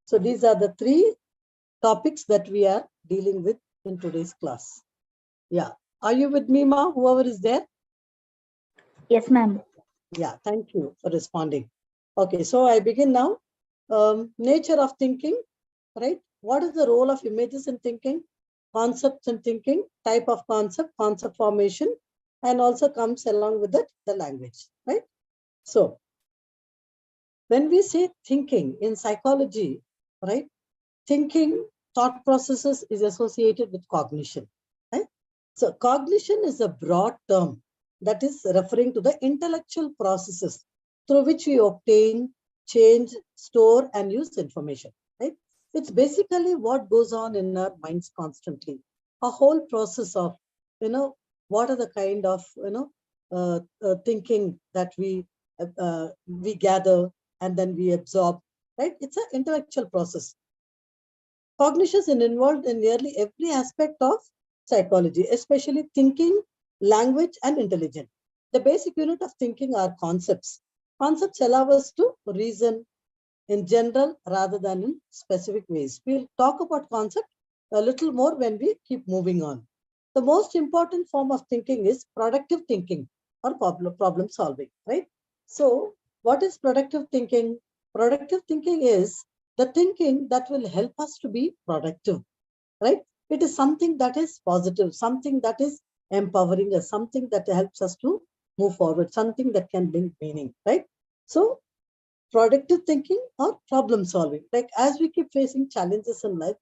So these are the three topics that we are dealing with in today's class. Yeah. Are you with me, Ma? Whoever is there? Yes, ma'am. Yeah, thank you for responding. Okay, so I begin now. Nature of thinking, right? What is the role of images in thinking, concepts in thinking, type of concept, concept formation, and also comes along with it, the language, right? So when we say thinking in psychology, right? Thinking, thought processes is associated with cognition, right? So cognition is a broad term that is referring to the intellectual processes through which we obtain, change, store, and use information, right? It's basically what goes on in our minds constantly. A whole process of, what are the kind of, thinking that we gather and then we absorb, right? It's an intellectual process. Cognition is involved in nearly every aspect of psychology, especially thinking, language, and intelligence. The basic unit of thinking are concepts. Concepts allow us to reason in general rather than in specific ways. We'll talk about concept a little more when we keep moving on. The most important form of thinking is productive thinking or problem solving, right? So what is productive thinking? Productive thinking is the thinking that will help us to be productive, right? It is something that is positive, something that is empowering us, something that helps us to move forward, something that can bring meaning, right? So productive thinking or problem solving, like as we keep facing challenges in life,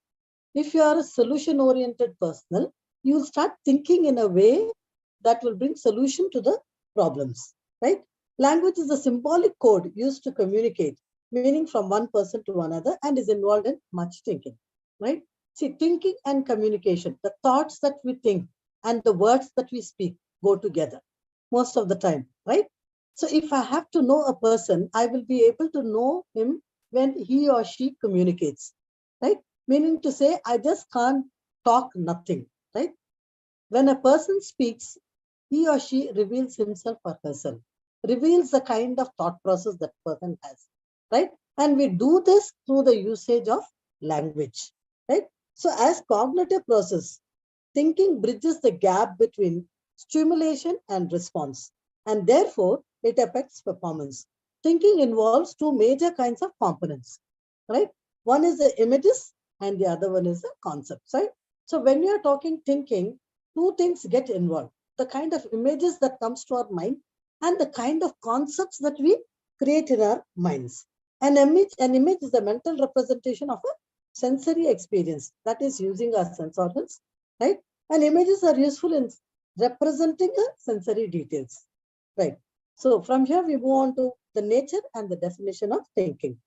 if you are a solution oriented person, you will start thinking in a way that will bring solution to the problems, right? Language is a symbolic code used to communicate meaning from one person to another and is involved in much thinking, right? See, thinking and communication, the thoughts that we think and the words that we speak go together most of the time, right? So if I have to know a person, I will be able to know him when he or she communicates, right? Meaning to say, I just can't talk nothing, right? When a person speaks, he or she reveals himself or herself, reveals the kind of thought process that person has, right? And we do this through the usage of language, right? So as cognitive process, thinking bridges the gap between stimulation and response, and therefore it affects performance. Thinking involves two major kinds of components, right? One is the images and the other one is the concepts, right? So when you are talking thinking, two things get involved: the kind of images that comes to our mind and the kind of concepts that we create in our minds. An image is a mental representation of a sensory experience, that is using our sense organs, right? And images are useful in representing the sensory details, right? So from here we move on to the nature and the definition of thinking.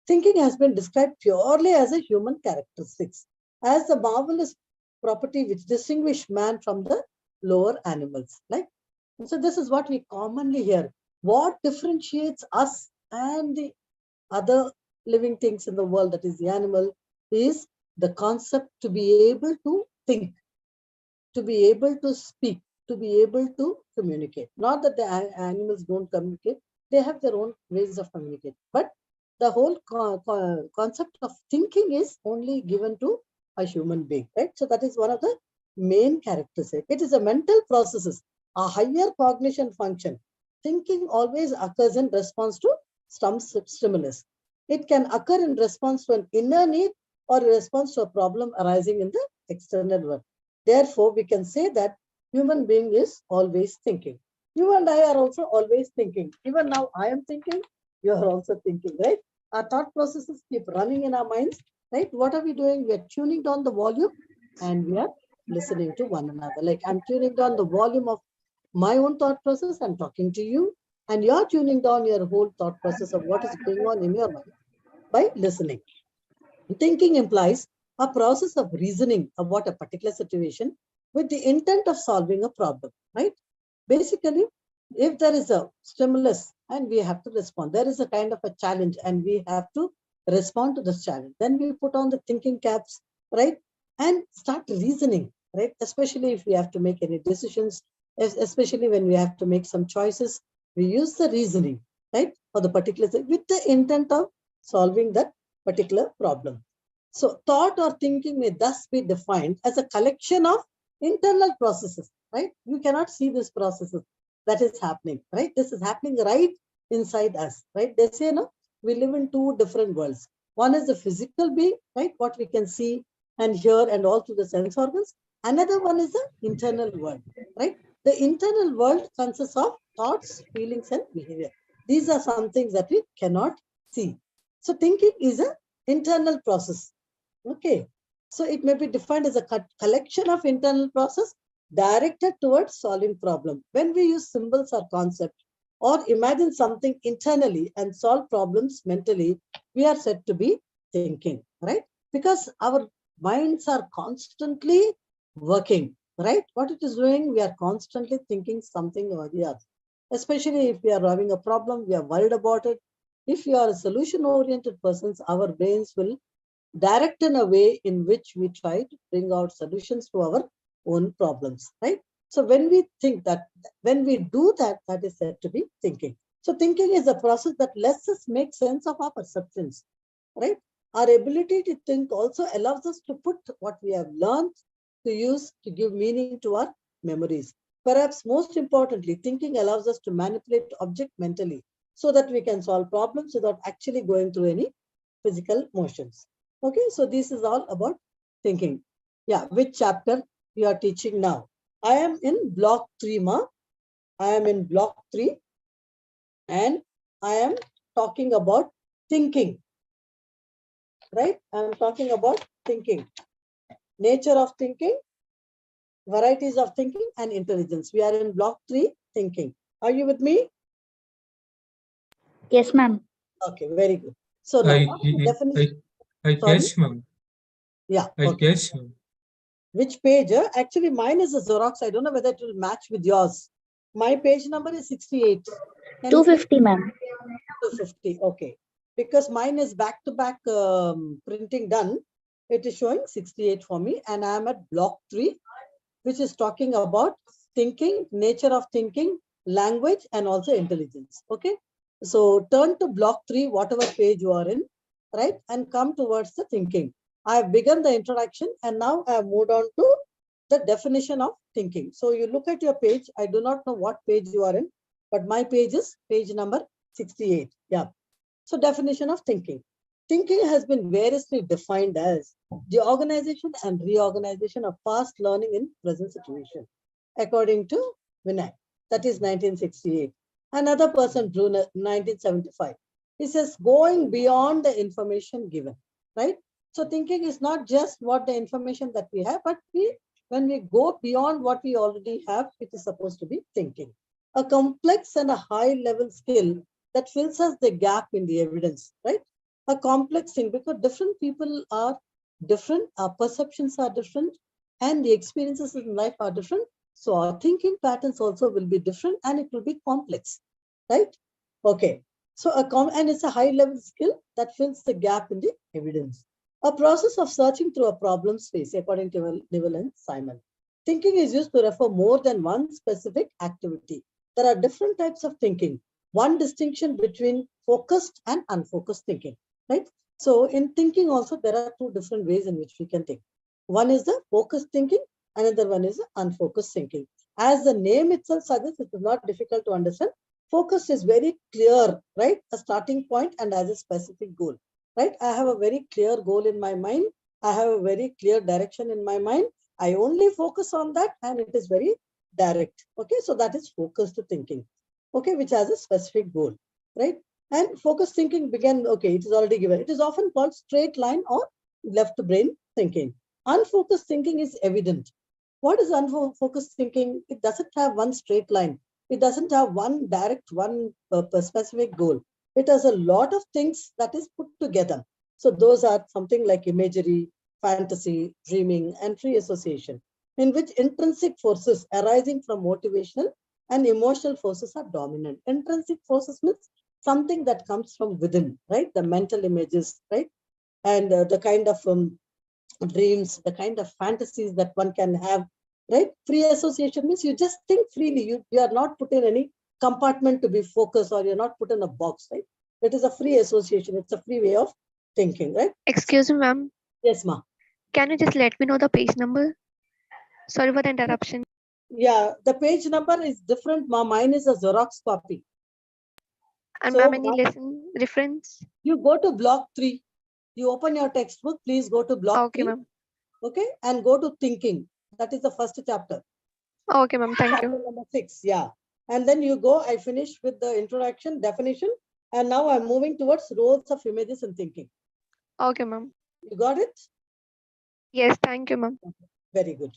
Thinking has been described purely as a human characteristics, as the marvelous property which distinguishes man from the lower animals. Like, so this is what we commonly hear. What differentiates us and the other living things in the world, that is the animal, is the concept to be able to think, to be able to speak, to be able to communicate. Not that the animals don't communicate, they have their own ways of communicating. But the whole concept of thinking is only given to a human being, right? So that is one of the main characteristics. It is a mental processes, a higher cognition function. Thinking always occurs in response to some stimulus. It can occur in response to an inner need or in response to a problem arising in the external world. Therefore, we can say that human being is always thinking. You and I are also always thinking. Even now, I am thinking, you are also thinking, right? Our thought processes keep running in our minds, right? What are we doing? We are tuning down the volume and we are listening to one another. Like I'm tuning down the volume of my own thought process. I'm talking to you, and you're tuning down your whole thought process of what is going on in your mind by listening. Thinking implies a process of reasoning about a particular situation with the intent of solving a problem, right? Basically, if there is a stimulus and we have to respond, there is a kind of a challenge and we have to respond to this challenge. Then we put on the thinking caps, right? And start reasoning, right? Especially if we have to make any decisions, especially when we have to make some choices, we use the reasoning, right? For the particular thing with the intent of solving that particular problem. So thought or thinking may thus be defined as a collection of internal processes, right? You cannot see these processes that is happening, right? This is happening right inside us, right? They say, no, we live in two different worlds. One is the physical being, right? What we can see and hear and all through the sense organs. Another one is the internal world, right? The internal world consists of thoughts, feelings, and behavior. These are some things that we cannot see. So thinking is an internal process. Okay. So it may be defined as a collection of internal process directed towards solving problem. When we use symbols or concepts or imagine something internally and solve problems mentally, we are said to be thinking, right? Because our minds are constantly working, right? What it is doing, we are constantly thinking something or the other. Especially if we are having a problem, we are worried about it. If you are a solution-oriented person, our brains will direct in a way in which we try to bring out solutions to our own problems, right? So when we think that, when we do that, that is said to be thinking. So thinking is a process that lets us make sense of our perceptions, right? Our ability to think also allows us to put what we have learned to use to give meaning to our memories. Perhaps most importantly, thinking allows us to manipulate object mentally so that we can solve problems without actually going through any physical motions. Okay, so this is all about thinking. Yeah, which chapter we are teaching now? I am in block 3, ma. I am in block 3 and I am talking about thinking, right? I am talking about thinking, nature of thinking, varieties of thinking, and intelligence. We are in block 3, thinking. Are you with me? Yes, ma'am. Okay, very good. So now, definition. I Sorry? guess, ma'am. Yeah, I okay. guess, ma'am. Which page? Actually, mine is a Xerox. I don't know whether it will match with yours. My page number is 68. 250, ma'am. 250. Okay. Because mine is back-to-back printing done. It is showing 68 for me. And I am at block 3, which is talking about thinking, nature of thinking, language, and also intelligence. Okay. So turn to block 3, whatever page you are in, right? And come towards the thinking. I have begun the introduction and now I have moved on to the definition of thinking. So you look at your page. I do not know what page you are in, but my page is page number 68. Yeah. So definition of thinking. Thinking has been variously defined as the organization and reorganization of past learning in present situation, according to Vinay. That is 1968. Another person, Bruner, 1975. He says going beyond the information given, right? So thinking is not just what the information that we have, but when we go beyond what we already have, it is supposed to be thinking. A complex and a high level skill that fills us the gap in the evidence, right? A complex thing because different people are different, our perceptions are different, and the experiences in life are different. So our thinking patterns also will be different and it will be complex, right? Okay. So and it's a high level skill that fills the gap in the evidence. A process of searching through a problem space, according to Neville and Simon. Thinking is used to refer more than one specific activity. There are different types of thinking. One distinction between focused and unfocused thinking, right? So in thinking also, there are two different ways in which we can think. One is the focused thinking, another one is the unfocused thinking. As the name itself suggests, it is not difficult to understand. Focus is very clear, right? A starting point and as a specific goal, right? I have a very clear goal in my mind. I have a very clear direction in my mind. I only focus on that and it is very direct. Okay, so that is focused thinking, okay, which has a specific goal, right? And focused thinking began, okay, it is already given. It is often called straight line or left brain thinking. Unfocused thinking is evident. What is unfocused thinking? It doesn't have one straight line. It doesn't have one direct, one specific goal. It has a lot of things that is put together. So those are something like imagery, fantasy, dreaming, and free association, in which intrinsic forces arising from motivational and emotional forces are dominant. Intrinsic forces means something that comes from within, right? The mental images, right? And the kind of dreams, the kind of fantasies that one can have, right? Free association means you just think freely. You are not put in any compartment to be focused or you're not put in a box, right? It is a free association. It's a free way of thinking, right? Excuse me, ma'am. Yes, ma. Can you just let me know the page number? Sorry for the interruption. Yeah, the page number is different, ma. Mine is a Xerox copy. And So ma'am, any lesson reference? you go to block 3. You open your textbook, please go to block Okay, 3. ma'am. Okay, and go to thinking. That is the first chapter. Okay, ma'am. Thank Chapter you. number 6, yeah. And then you go, I finish with the introduction, definition, and now I'm moving towards roles of images in thinking. Okay, ma'am. You got it? Yes, thank you, ma'am. Very good.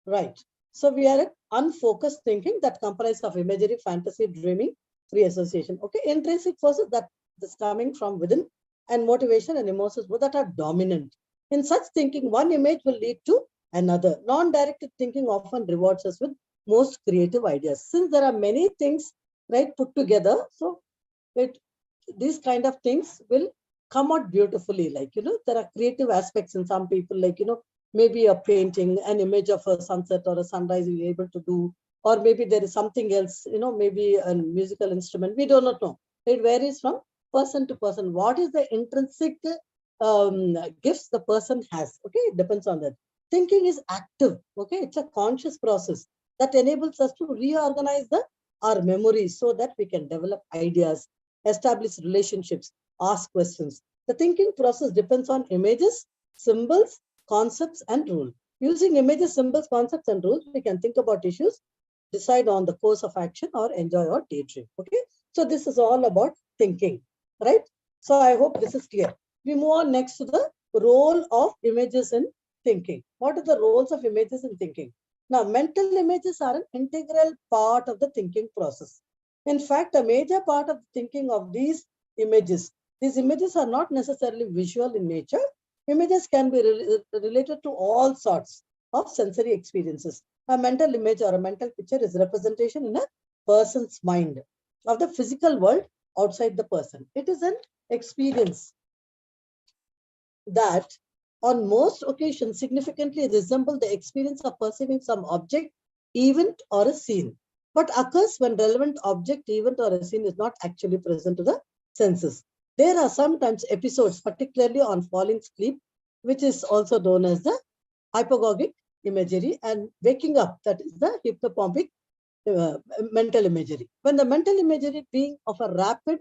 Right. So we are at unfocused thinking that comprises of imagery, fantasy, dreaming, free association. Okay, intrinsic forces that is coming from within, and motivation and emotions both that are dominant. In such thinking, one image will lead to another. Non-directed thinking often rewards us with most creative ideas. Since there are many things, right, put together, so these kind of things will come out beautifully. Like, there are creative aspects in some people, like, maybe a painting, an image of a sunset or a sunrise you're able to do, or maybe there is something else, maybe a musical instrument. We do not know. It varies from person to person. What is the intrinsic gifts the person has? Okay, it depends on that. Thinking is active. Okay, it's a conscious process that enables us to reorganize our memories so that we can develop ideas, establish relationships, ask questions. The thinking process depends on images, symbols, concepts, and rules. Using images, symbols, concepts, and rules, we can think about issues, decide on the course of action, or enjoy or daydream. Okay, so this is all about thinking, right? So I hope this is clear. We move on next to the role of images in thinking. What are the roles of images in thinking? Now, mental images are an integral part of the thinking process. In fact, a major part of thinking of these images are not necessarily visual in nature. Images can be related to all sorts of sensory experiences. A mental image or a mental picture is representation in a person's mind of the physical world outside the person. It is an experience that on most occasions significantly resemble the experience of perceiving some object, event, or a scene, but occurs when relevant object, event, or a scene is not actually present to the senses. There are sometimes episodes, particularly on falling asleep, which is also known as the hypnagogic imagery, and waking up, that is the hypnopompic mental imagery. When the mental imagery being of a rapid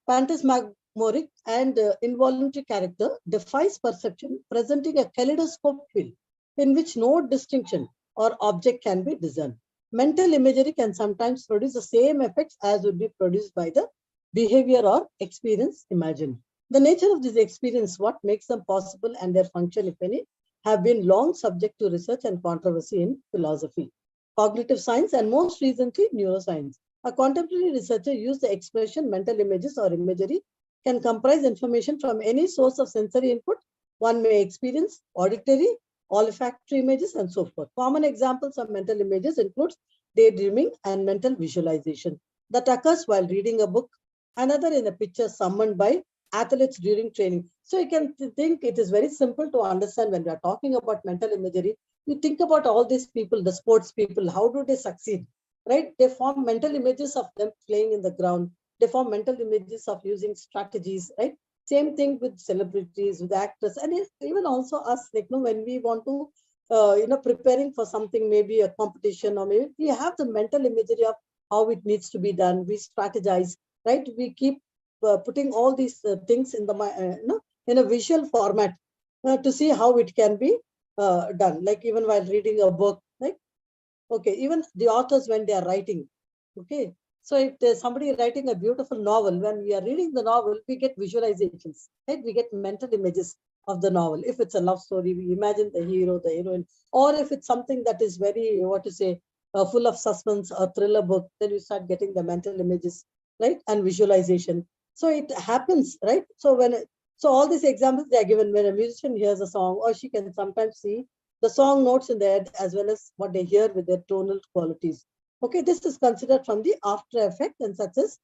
phantasmagoric and involuntary character defies perception, presenting a kaleidoscope field in which no distinction or object can be discerned. Mental imagery can sometimes produce the same effects as would be produced by the behavior or experience imagined. The nature of this experience, what makes them possible, and their function, if any, have been long subject to research and controversy in philosophy, cognitive science, and most recently neuroscience. A contemporary researcher used the expression mental images or imagery can comprise information from any source of sensory input. One may experience auditory, olfactory images, and so forth. Common examples of mental images include daydreaming and mental visualization that occurs while reading a book, another in a picture summoned by athletes during training. So you can think it is very simple to understand when we are talking about mental imagery. You think about all these people, the sports people, how do they succeed, right? They form mental images of them playing in the ground. They form mental images of using strategies, right? Same thing with celebrities, with actors, and even also us, like, when we want to, preparing for something, maybe a competition, or maybe we have the mental imagery of how it needs to be done. We strategize, right? We keep putting all these things in the, in a visual format to see how it can be done. Like even while reading a book, right? Okay, even the authors when they are writing, okay. So if there's somebody writing a beautiful novel, when we are reading the novel, we get visualizations, right? We get mental images of the novel. If it's a love story, we imagine the hero, the heroine, or if it's something that is very, full of suspense or thriller book, then you start getting the mental images, right? And visualization. So it happens, right? So all these examples they are given when a musician hears a song, or she can sometimes see the song notes in their head as well as what they hear with their tonal qualities. Okay, this is considered from the after effect and such as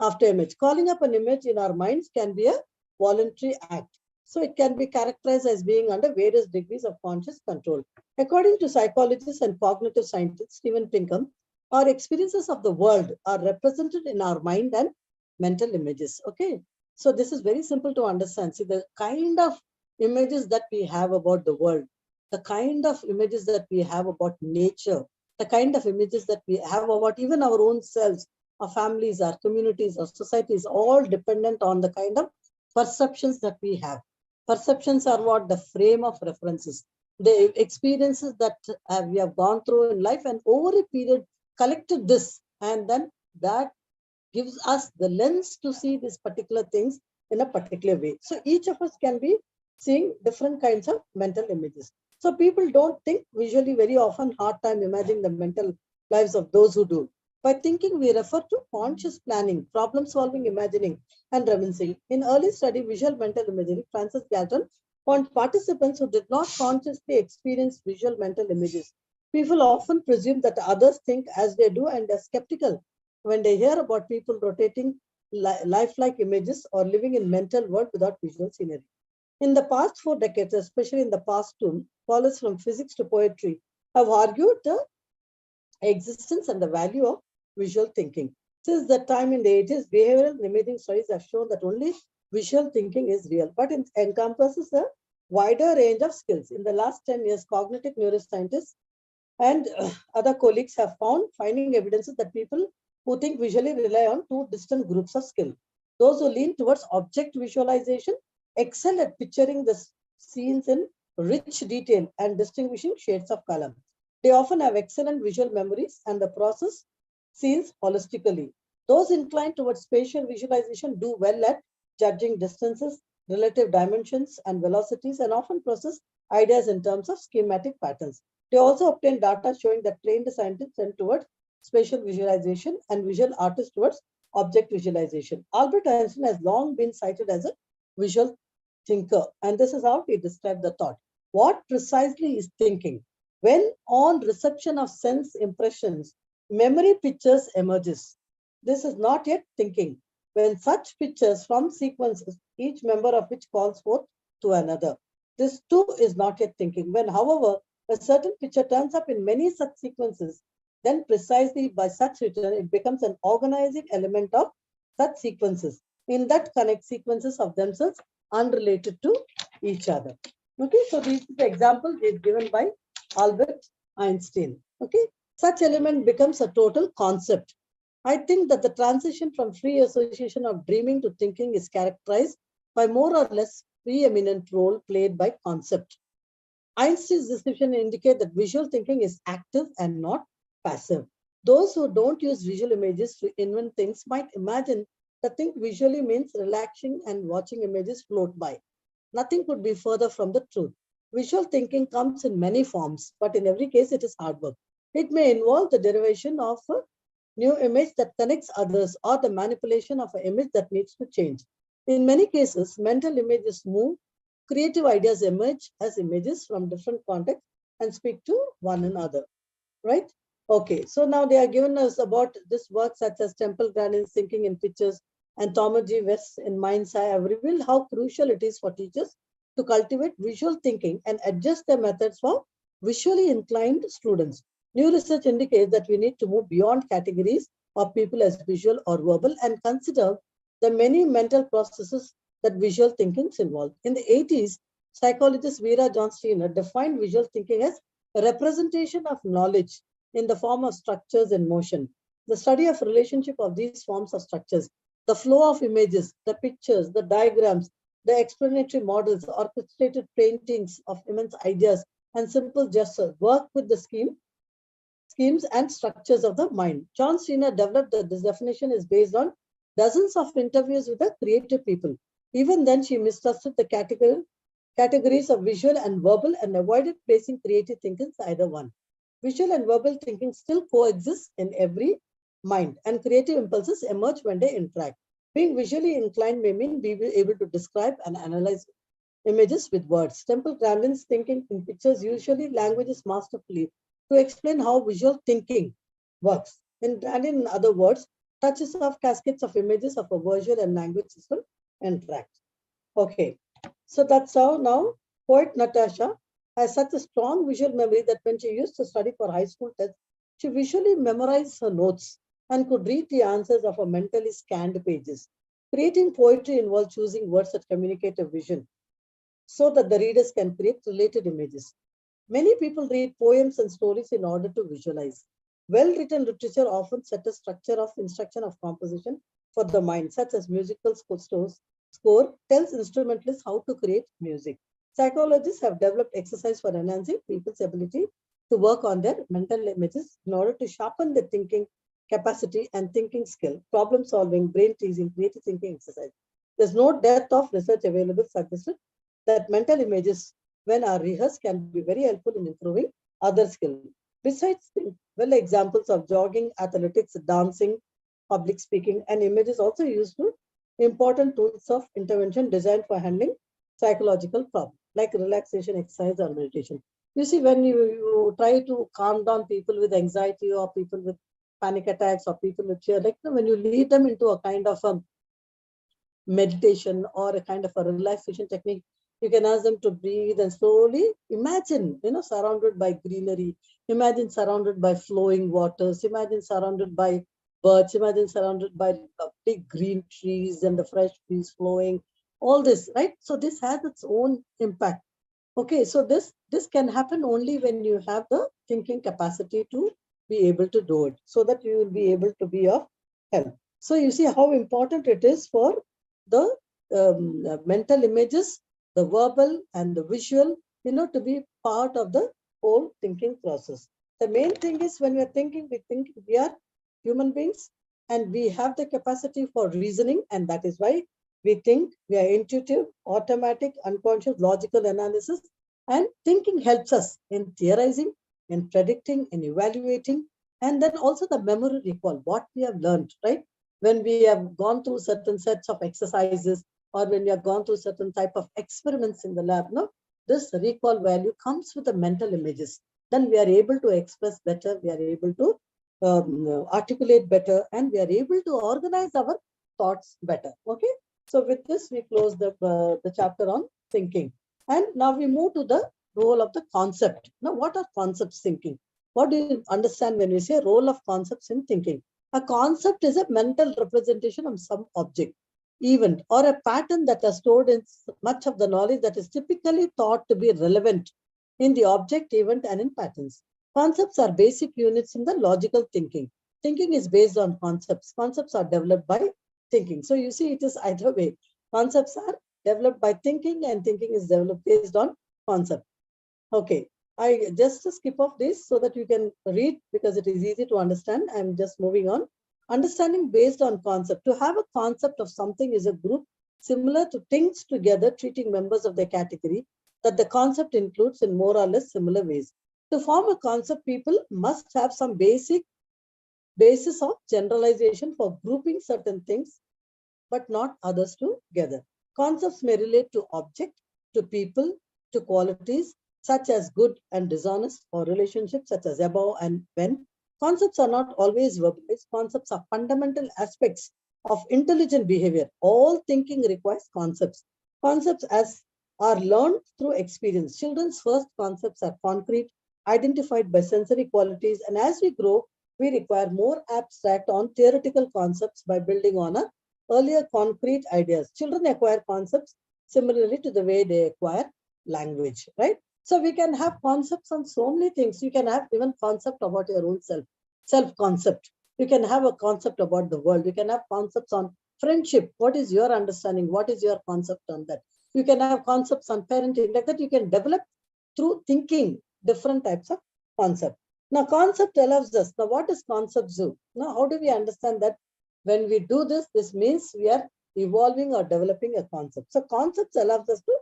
after image. Calling up an image in our minds can be a voluntary act. So it can be characterized as being under various degrees of conscious control. According to psychologist and cognitive scientist Steven Pinkham, our experiences of the world are represented in our mind and mental images. Okay, So this is very simple to understand. See, the kind of images that we have about the world, the kind of images that we have about nature, the kind of images that we have about even our own selves, our families, our communities, our societies, all dependent on the kind of perceptions that we have. Perceptions are what? The frame of references, the experiences that we have gone through in life, and over a period collected this, and then that gives us the lens to see these particular things in a particular way. So each of us can be seeing different kinds of mental images. So people don't think visually very often, hard time imagining the mental lives of those who do. By thinking, we refer to conscious planning, problem solving, imagining, and reminiscing. In early study, visual mental imagery, Francis Galton found participants who did not consciously experience visual mental images. People often presume that others think as they do and are skeptical when they hear about people rotating lifelike images or living in mental world without visual scenery. In the past 4 decades, especially in the past two, scholars from physics to poetry have argued the existence and the value of visual thinking. Since that time in the 80s, behavioral and imaging studies have shown that only visual thinking is real, but it encompasses a wider range of skills. In the last 10 years, cognitive neuroscientists and other colleagues have found finding evidences that people who think visually rely on two distinct groups of skill. Those who lean towards object visualization excel at picturing the scenes in rich detail and distinguishing shades of color. They often have excellent visual memories and the process scenes holistically. Those inclined towards spatial visualization do well at judging distances, relative dimensions, and velocities, and often process ideas in terms of schematic patterns. They also obtain data showing that trained scientists tend towards spatial visualization and visual artists towards object visualization. Albert Einstein has long been cited as a visual thinker, and this is how he described the thought. What precisely is thinking? When on reception of sense impressions, memory pictures emerges. This is not yet thinking. When such pictures from sequences, each member of which calls forth to another. This too is not yet thinking. When, however, a certain picture turns up in many such sequences, then precisely by such return, it becomes an organizing element of such sequences. In that connect sequences of themselves unrelated to each other. Okay, so this is the example is given by Albert Einstein. Okay, such element becomes a total concept. I think that the transition from free association of dreaming to thinking is characterized by more or less preeminent role played by concept. Einstein's description indicates that visual thinking is active and not passive. Those who don't use visual images to invent things might imagine that think visually means relaxing and watching images float by. Nothing could be further from the truth. Visual thinking comes in many forms, but in every case it is hard work. It may involve the derivation of a new image that connects others or the manipulation of an image that needs to change. In many cases, mental images move, creative ideas emerge as images from different contexts and speak to one another, right? Okay, so now they are giving us about this work such as Temple Grandin's Thinking in Pictures and Thomas G. West's In Mind's Eye have revealed how crucial it is for teachers to cultivate visual thinking and adjust their methods for visually inclined students. New research indicates that we need to move beyond categories of people as visual or verbal and consider the many mental processes that visual thinking involves. In the 80s, psychologist Vera John Steiner defined visual thinking as a representation of knowledge in the form of structures in motion. The study of relationship of these forms of structures, the flow of images, the pictures, the diagrams, the explanatory models, orchestrated paintings of immense ideas, and simple gestures work with the schemes and structures of the mind. John Steiner developed that this definition is based on dozens of interviews with the creative people. Even then, she mistrusted the categories of visual and verbal and avoided placing creative thinking as either one. Visual and verbal thinking still coexist in every mind, and creative impulses emerge when they interact. Being visually inclined may mean being able to describe and analyze images with words. Temple Grandin's Thinking in Pictures usually languages masterfully to explain how visual thinking works. In Grandin, in other words, touches of cascades of images of a visual and language system interact. Okay, so that's how now poet Natasha has such a strong visual memory that when she used to study for high school tests, she visually memorized her notes and could read the answers of her mentally scanned pages. Creating poetry involves choosing words that communicate a vision so that the readers can create related images. Many people read poems and stories in order to visualize. Well-written literature often sets a structure of instruction of composition for the mind, such as musical score tells instrumentalists how to create music. Psychologists have developed exercise for enhancing people's ability to work on their mental images in order to sharpen their thinking capacity and thinking skill, problem solving, brain teasing, creative thinking exercise. There's no depth of research available suggested that mental images, when are rehearsed, can be very helpful in improving other skills. Besides, well, examples of jogging, athletics, dancing, public speaking, and images also used to important tools of intervention designed for handling psychological problems like relaxation exercise or meditation. You see, when you try to calm down people with anxiety or people with panic attacks or people with fear, like when you lead them into a kind of a meditation or a kind of a relaxation technique, you can ask them to breathe and slowly imagine, surrounded by greenery, imagine surrounded by flowing waters, imagine surrounded by birds, imagine surrounded by big green trees and the fresh breeze flowing, all this, right? So this has its own impact. Okay, so this can happen only when you have the thinking capacity to be able to do it, so that you will be able to be of help. So you see how important it is for the mental images, the verbal and the visual, to be part of the whole thinking process. The main thing is when we are thinking, we think we are human beings and we have the capacity for reasoning, and that is why we think. We are intuitive, automatic, unconscious, logical analysis, and thinking helps us in theorizing, in predicting, in evaluating, and then also the memory recall, what we have learned, right? When we have gone through certain sets of exercises or when we have gone through certain type of experiments in the lab, this recall value comes with the mental images. Then we are able to express better, we are able to articulate better, and we are able to organize our thoughts better. Okay. So with this, we close the chapter on thinking. And now we move to the role of the concept. Now, what are concepts thinking? What do you understand when we say role of concepts in thinking? A concept is a mental representation of some object, event, or a pattern that are stored in much of the knowledge that is typically thought to be relevant in the object, event, and in patterns. Concepts are basic units in the logical thinking. Thinking is based on concepts. Concepts are developed by thinking. So you see, it is either way. Concepts are developed by thinking and thinking is developed based on concept. Okay, I just skip off this so that you can read because it is easy to understand. I'm just moving on. Understanding based on concept. To have a concept of something is a group similar to things together treating members of the category that the concept includes in more or less similar ways. To form a concept, people must have some basis of generalization for grouping certain things, but not others together. Concepts may relate to object, to people, to qualities such as good and dishonest, or relationships such as above and when. Concepts are not always verbalized. Concepts are fundamental aspects of intelligent behavior. All thinking requires concepts. Concepts as are learned through experience. Children's first concepts are concrete, identified by sensory qualities, and as we grow, we require more abstract on theoretical concepts by building on a earlier concrete ideas. Children acquire concepts similarly to the way they acquire language, right? So we can have concepts on so many things. You can have even concept about your own self-concept. You can have a concept about the world. You can have concepts on friendship. What is your understanding? What is your concept on that? You can have concepts on parenting. Like that, you can develop through thinking different types of concept. Now, concept allows us. Now, what does concept do? Now, how do we understand that? When we do this, this means we are evolving or developing a concept. So concepts allows us to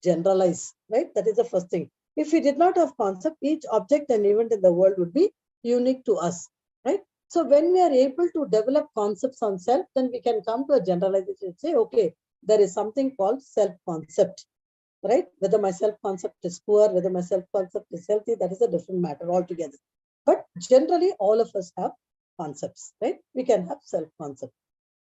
generalize, right? That is the first thing. If we did not have concept, each object and event in the world would be unique to us, right? So when we are able to develop concepts on self, then we can come to a generalization, say, okay, there is something called self-concept, right? Whether my self-concept is poor, whether my self-concept is healthy, that is a different matter altogether. But generally, all of us have concepts, right? We can have self-concept.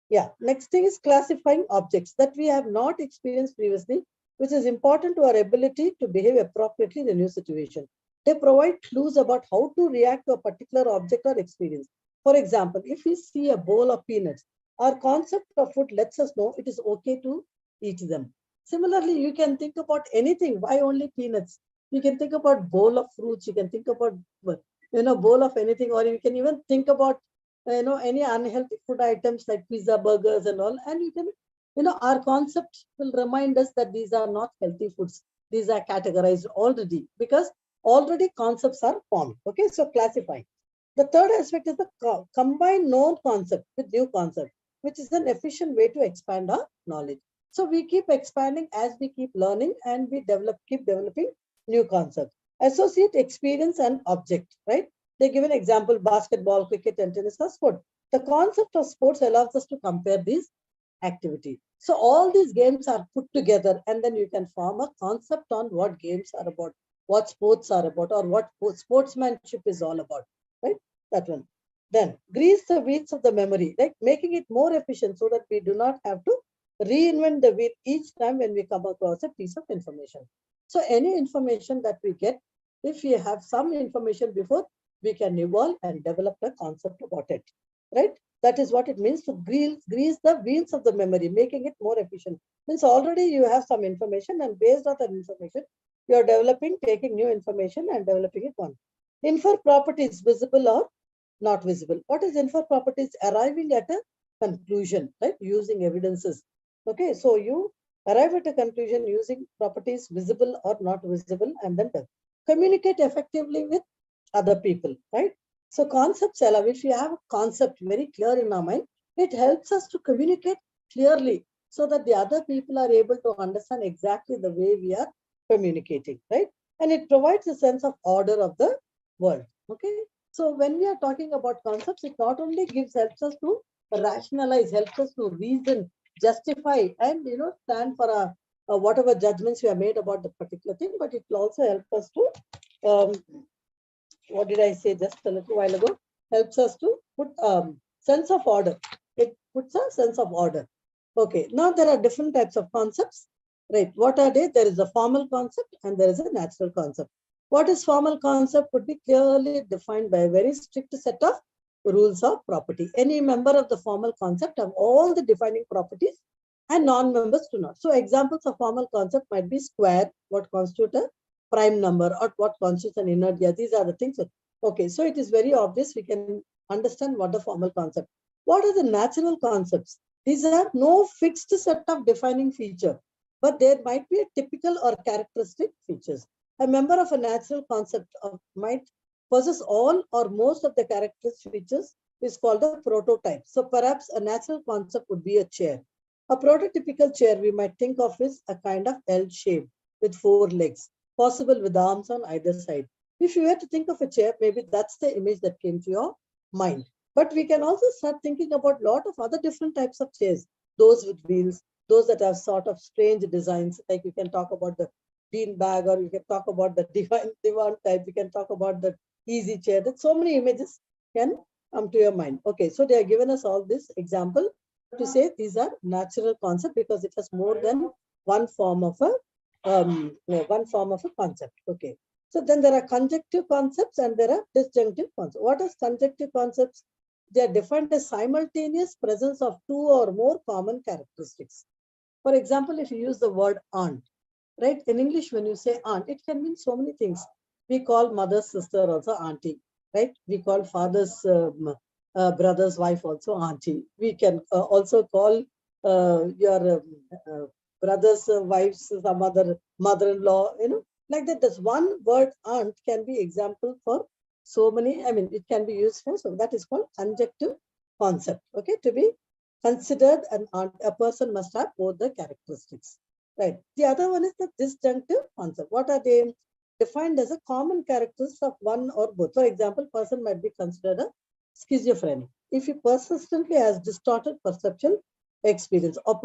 Yeah, next thing is classifying objects that we have not experienced previously, which is important to our ability to behave appropriately in a new situation. They provide clues about how to react to a particular object or experience. For example, if we see a bowl of peanuts, Our concept of food lets us know it is okay to eat them. Similarly, you can think about anything. Why only peanuts? You can think about bowl of fruits. You can think about bowl of anything, or you can even think about any unhealthy food items like pizza, burgers, and all. And you can our concept will remind us that these are not healthy foods. These are categorized already because already concepts are formed. Okay, so classifying. The third aspect is the combine known concept with new concept, which is an efficient way to expand our knowledge. So we keep expanding as we keep learning, and we keep developing new concepts. Associate experience and object, right? They give an example: basketball, cricket, and tennis are sport. The concept of sports allows us to compare these activity. So all these games are put together, and then you can form a concept on what games are about, what sports are about, or what sportsmanship is all about, right? That one. Then grease the wheels of the memory, like making it more efficient so that we do not have to reinvent the wheel each time when we come across a piece of information. So any information that we get, if we have some information before, we can evolve and develop a concept about it, right? That is what it means to grease the wheels of the memory, making it more efficient. Means already you have some information, and based on that information, you are developing, taking new information and developing it one. Infer properties, visible or not visible. What is infer properties? Arriving at a conclusion, right? Using evidences. Okay, so you arrive at a conclusion using properties visible or not visible, and then communicate effectively with other people, right? So concepts allow, if you have a concept very clear in our mind, it helps us to communicate clearly so that the other people are able to understand exactly the way we are communicating, right? And it provides a sense of order of the world, okay? So when we are talking about concepts, it not only helps us to rationalize, helps us to reason, justify, and stand for whatever judgments we have made about the particular thing, but it will also help us to what did I say just a little while ago? Helps us to put sense of order. It puts a sense of order. Okay, now there are different types of concepts, right? What are they? There is a formal concept and there is a natural concept. What is formal concept could be clearly defined by a very strict set of rules of property. Any member of the formal concept have all the defining properties, and non-members do not. So examples of formal concept might be square, what constitute a prime number, or what constitutes an inertia. These are the things. Okay, so it is very obvious. We can understand what the formal concept. What are the natural concepts? These are no fixed set of defining feature, but there might be a typical or characteristic features. A member of a natural concept might possess all or most of the characteristic features is called a prototype. So perhaps a natural concept would be a chair. A prototypical chair we might think of is a kind of L shape with 4 legs, possible with arms on either side. If you were to think of a chair, maybe that's the image that came to your mind. But we can also start thinking about a lot of other different types of chairs, those with wheels, those that have sort of strange designs, like you can talk about the bean bag, or you can talk about the divan type, you can talk about the easy chair. That so many images can come to your mind. Okay, so they are given us all this example to say these are natural concepts because it has more than one form of a concept. Okay. So then there are conjunctive concepts and there are disjunctive concepts. What is conjunctive concepts? They are defined as simultaneous presence of 2 or more common characteristics. For example, if you use the word aunt, right? In English, when you say aunt, it can mean so many things. We call mother's sister also auntie, right? We call father's brother's wife also auntie. We can also call your brother's wife's some other mother-in-law, like that. This one word aunt can be example for so many. I mean, it can be used for, so that is called conjunctive concept. Okay, to be considered an aunt, a person must have both the characteristics. Right. The other one is the disjunctive concept. What are they? Defined as a common characteristics of one or both. For example, person might be considered a schizophrenic if he persistently has distorted perceptual experience, or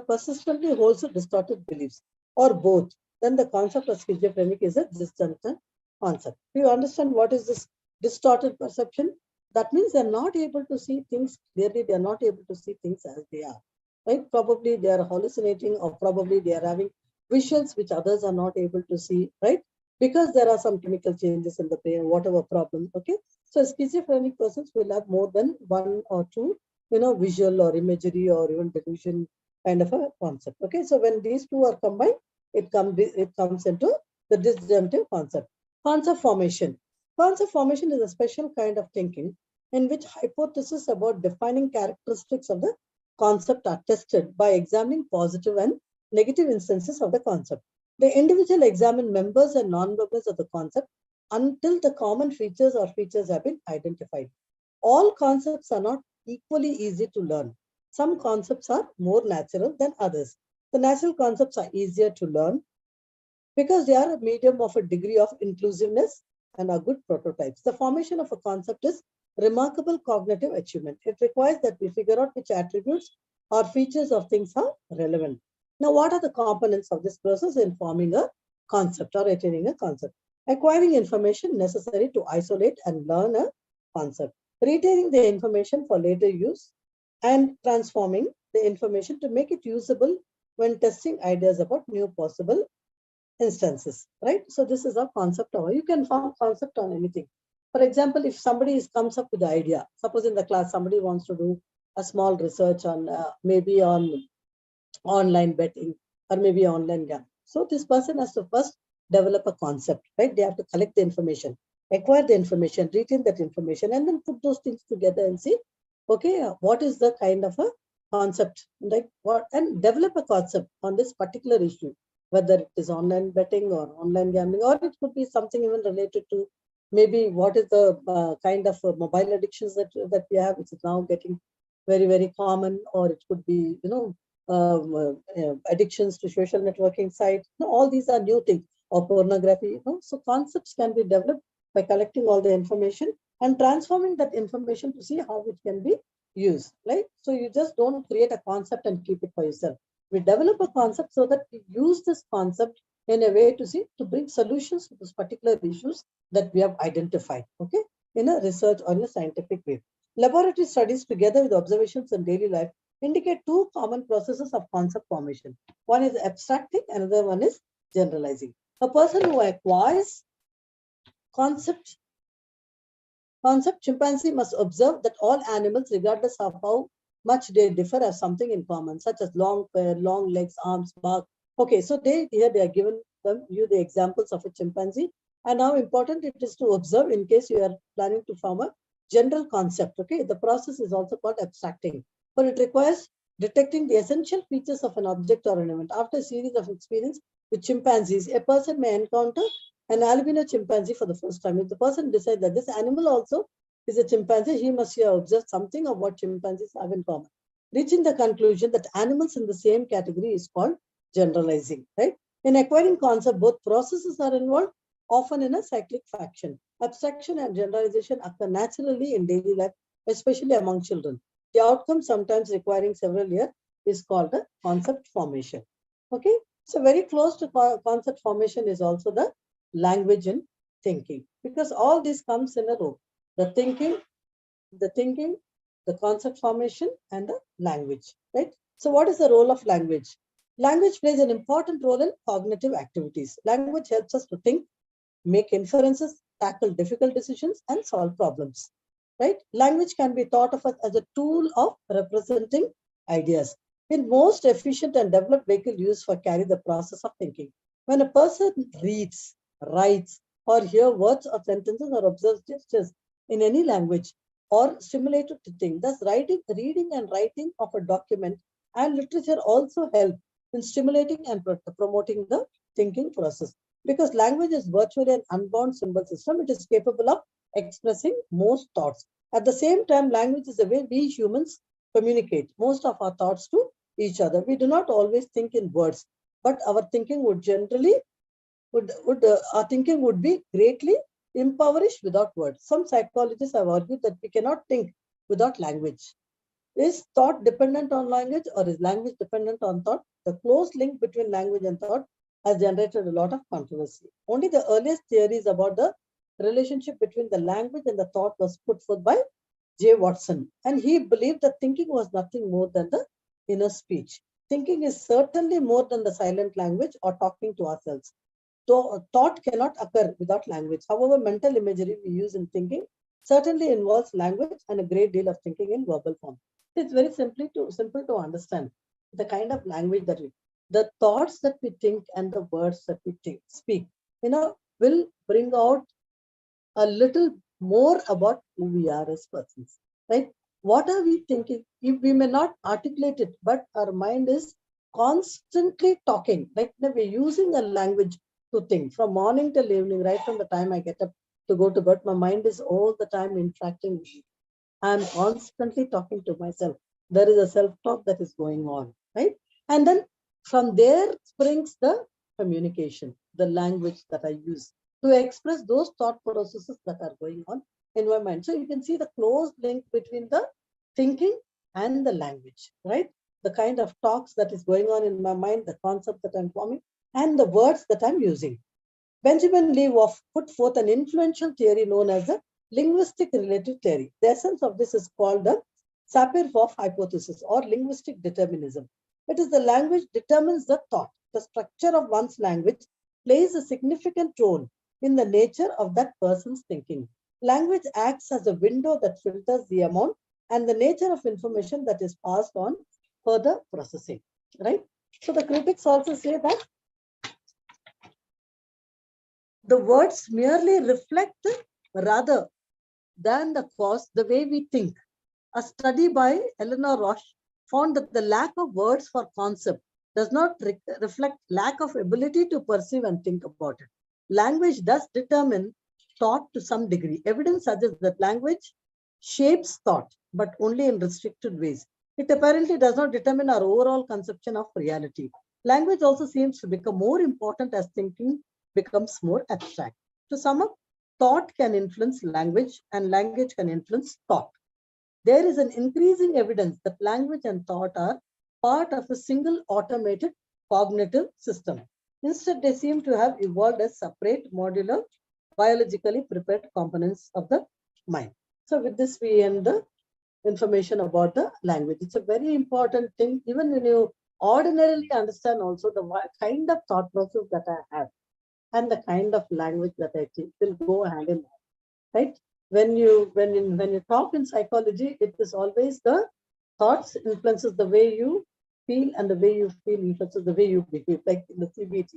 persistently holds distorted beliefs, or both. Then the concept of schizophrenic is a disjunctive concept. Do you understand what is this distorted perception? That means they're not able to see things clearly. They're not able to see things as they are. Right? Probably they are hallucinating, or probably they are having visuals which others are not able to see, right? Because there are some chemical changes in the brain, whatever problem. Okay. So schizophrenic persons will have more than one or two visual or imagery or even delusion kind of a concept. Okay, so when these two are combined, it comes into the disjunctive concept. Concept formation. Concept formation is a special kind of thinking in which hypotheses about defining characteristics of the concept are tested by examining positive and negative instances of the concept. The individual examine members and non-members of the concept until the common features or features have been identified. All concepts are not equally easy to learn. Some concepts are more natural than others. The natural concepts are easier to learn because they are a medium of a degree of inclusiveness and are good prototypes. The formation of a concept is remarkable cognitive achievement. It requires that we figure out which attributes or features of things are relevant. Now, what are the components of this process in forming a concept or retaining a concept? Acquiring information necessary to isolate and learn a concept. Retaining the information for later use and transforming the information to make it usable when testing ideas about new possible instances, right? So this is a concept of, you can form concept on anything. For example, if somebody comes up with the idea, suppose in the class, somebody wants to do a small research on maybe on online betting or maybe online gambling. So this person has to first develop a concept, right? They have to collect the information, acquire the information, retain that information, and then put those things together and see, okay, what is the kind of a concept, like what, and develop a concept on this particular issue, whether it is online betting or online gambling, or it could be something even related to maybe what is the kind of mobile addictions that we have, which is now getting very, very common, or it could be, addictions to social networking sites. All these are new things, or pornography. So concepts can be developed by collecting all the information and transforming that information to see how it can be used, right? So you just don't create a concept and keep it for yourself. We develop a concept so that we use this concept in a way to bring solutions to these particular issues that we have identified, okay, in a research or in a scientific way. Laboratory studies together with observations in daily life indicate two common processes of concept formation. One is abstracting, another one is generalizing. A person who acquires concept, chimpanzee must observe that all animals, regardless of how much they differ, have something in common, such as long fur, long legs, arms, bark. Okay, so here they are given you the examples of a chimpanzee, and how important it is to observe in case you are planning to form a general concept. Okay, the process is also called abstracting, but it requires detecting the essential features of an object or an event. After a series of experience with chimpanzees, a person may encounter an albino chimpanzee for the first time. If the person decides that this animal also is a chimpanzee, he must have observed something of what chimpanzees have in common, reaching the conclusion that animals in the same category is called generalizing, right? In acquiring concept, both processes are involved, often in a cyclic fashion. Abstraction and generalization occur naturally in daily life, especially among children. The outcome, sometimes requiring several years, is called a concept formation. Okay, so very close to concept formation is also the language and thinking, because all this comes in a row: the thinking, the concept formation, and the language, right? So what is the role of language? Language plays an important role in cognitive activities. Language helps us to think, make inferences, tackle difficult decisions, and solve problems, right? Language can be thought of as a tool of representing ideas. In most efficient and developed vehicle used for carry the process of thinking. When a person reads, writes, or hear words or sentences or observes gestures in any language, or stimulated to think. Thus, reading and writing of a document and literature also help in stimulating and promoting the thinking process. Because language is virtually an unbound symbol system, it is capable of expressing most thoughts. At the same time, language is the way we humans communicate most of our thoughts to each other. We do not always think in words, but our thinking would generally our thinking would be greatly impoverished without words. Some psychologists have argued that we cannot think without language. Is thought dependent on language, or is language dependent on thought? The close link between language and thought has generated a lot of controversy. Only the earliest theories about the relationship between the language and the thought was put forth by J. Watson, and he believed that thinking was nothing more than the inner speech. Thinking is certainly more than the silent language or talking to ourselves. Thought cannot occur without language. However, mental imagery we use in thinking certainly involves language and a great deal of thinking in verbal form. It's very simple to understand the kind of language that the thoughts that we think and the words that we speak, will bring out a little more about who we are as persons, right? What are we thinking? If we may not articulate it, but our mind is constantly talking, like we're using a language to think from morning till evening, right from the time I get up to go to bed, my mind is all the time interacting with me. I'm constantly talking to myself. There is a self-talk that is going on, right? And then from there springs the communication, the language that I use to express those thought processes that are going on in my mind. So you can see the close link between the thinking and the language, right? The kind of talks that is going on in my mind, the concept that I'm forming, and the words that I'm using. Benjamin Lee put forth an influential theory known as the linguistic relative theory. The essence of this is called the Sapir-Whorf hypothesis or linguistic determinism. It is the language determines the thought. The structure of one's language plays a significant role in the nature of that person's thinking. Language acts as a window that filters the amount and the nature of information that is passed on for the processing, right? So the critics also say that the words merely reflect rather than the cause the way we think. A study by Eleanor Roche found that the lack of words for concept does not reflect lack of ability to perceive and think about it. Language does determine thought to some degree. Evidence suggests that language shapes thought, but only in restricted ways. It apparently does not determine our overall conception of reality. Language also seems to become more important as thinking becomes more abstract. To sum up, thought can influence language and language can influence thought. There is an increasing evidence that language and thought are part of a single automated cognitive system. Instead, they seem to have evolved as separate, modular, biologically prepared components of the mind. So with this, we end the information about the language. It's a very important thing, even when you ordinarily understand also the kind of thought process that I have and the kind of language that I teach will go hand in hand, right? When you talk in psychology, it is always the thoughts influences the way you feel and the way you feel influences the way you behave, like in the CBT,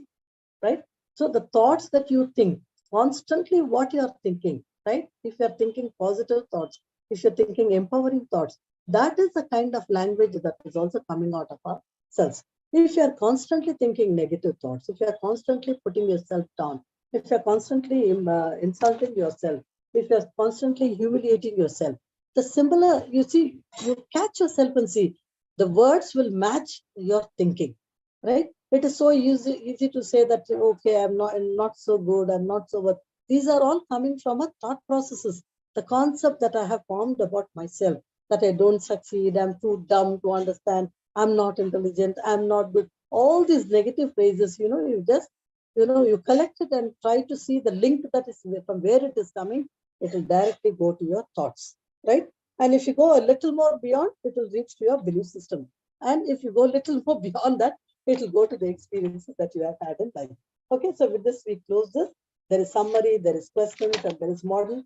right? So the thoughts that you think, constantly what you are thinking, right? If you're thinking positive thoughts, if you're thinking empowering thoughts, that is the kind of language that is also coming out of ourselves. If you're constantly thinking negative thoughts, if you're constantly putting yourself down, if you're constantly insulting yourself, if you're constantly humiliating yourself, the similar, you see, you catch yourself and see the words will match your thinking, right? It is so easy to say that, okay, I'm not so good, I'm not so good. These are all coming from a thought processes. The concept that I have formed about myself, that I don't succeed, I'm too dumb to understand, I'm not intelligent, I'm not good. All these negative phrases, you just, you collect it and try to see the link that is from where it is coming. It will directly go to your thoughts, right? And if you go a little more beyond, it will reach to your belief system. And if you go a little more beyond that, it will go to the experiences that you have had in life. Okay, so with this, we close this. There is summary, there is questions, and there is model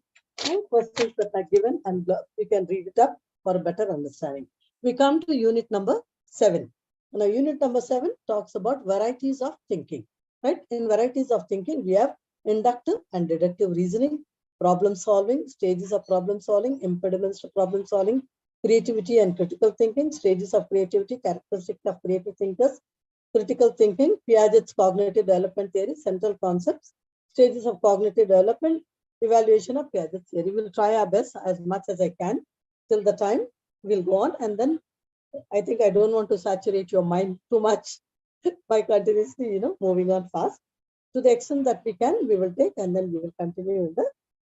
and questions that are given, and you can read it up for a better understanding. We come to unit number 7. Now, unit number 7 talks about varieties of thinking, right? In varieties of thinking, we have inductive and deductive reasoning, problem solving, stages of problem solving, impediments to problem solving, creativity and critical thinking, stages of creativity, characteristics of creative thinkers, critical thinking, Piaget's cognitive development theory, central concepts, stages of cognitive development, evaluation of Piaget's theory. We'll try our best as much as I can till the time. We'll go on, and then I think I don't want to saturate your mind too much by continuously, moving on fast. To the extent that we can, we will take, and then we will continue in the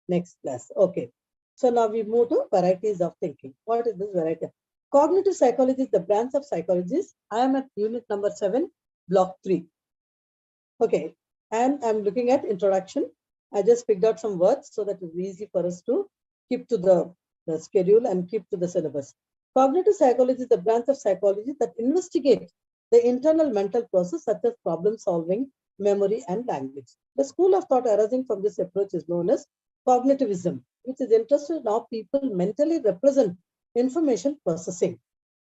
next class. Okay. So now we move to varieties of thinking. What is this variety? Cognitive psychology is the branch of psychology. I am at unit number 7, block 3. Okay. And I'm looking at introduction. I just picked out some words so that it's easy for us to keep to the schedule and keep to the syllabus. Cognitive psychology is the branch of psychology that investigates the internal mental process such as problem solving, memory, and language. The school of thought arising from this approach is known as cognitivism, which is interested in how people mentally represent information processing.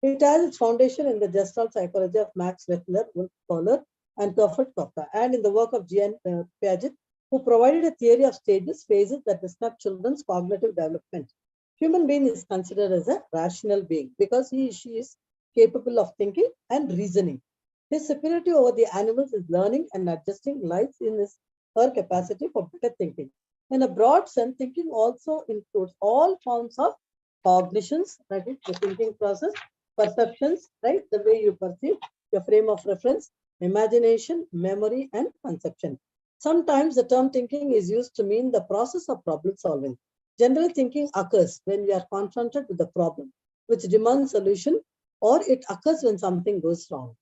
It has its foundation in the Gestalt psychology of Max Wettler, Wolf Kohler, and Perfect Kafka, and in the work of Jean Piaget, who provided a theory of stages, phases that describe children's cognitive development. Human being is considered as a rational being because she is capable of thinking and reasoning. His superiority over the animals is learning and adjusting lies in her capacity for better thinking. In a broad sense, thinking also includes all forms of cognitions, that is the thinking process, perceptions, right? The way you perceive, your frame of reference, imagination, memory, and conception. Sometimes the term thinking is used to mean the process of problem solving. Generally, thinking occurs when we are confronted with a problem which demands solution, or it occurs when something goes wrong.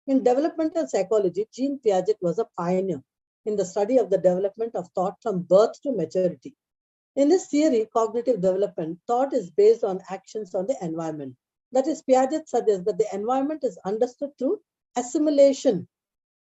In developmental psychology, Jean Piaget was a pioneer in the study of the development of thought from birth to maturity. In his theory, cognitive development, thought is based on actions on the environment. That is, Piaget suggests that the environment is understood through assimilation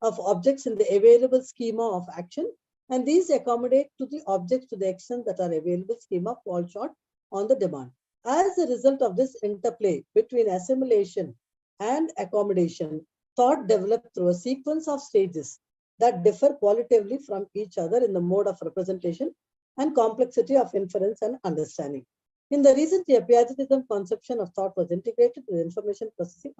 of objects in the available schema of action, and these accommodate to the objects to the extent that our available schema falls short on the demand. As a result of this interplay between assimilation and accommodation, thought developed through a sequence of stages that differ qualitatively from each other in the mode of representation and complexity of inference and understanding. In the recent year, Piagetism conception of thought was integrated with information processing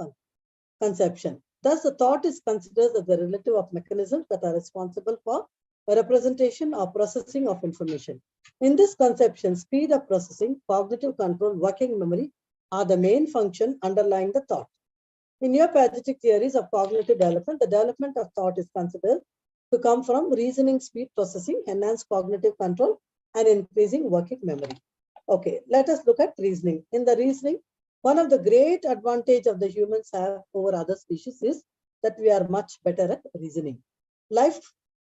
conception. Thus, the thought is considered as the relative of mechanisms that are responsible for representation or processing of information. In this conception, speed of processing, cognitive control, working memory are the main function underlying the thought. In neo-Piagetic theories of cognitive development, the development of thought is considered to come from reasoning, speed processing, enhanced cognitive control, and increasing working memory. Okay, let us look at reasoning. In the reasoning, one of the great advantage of the humans have over other species is that we are much better at reasoning. Life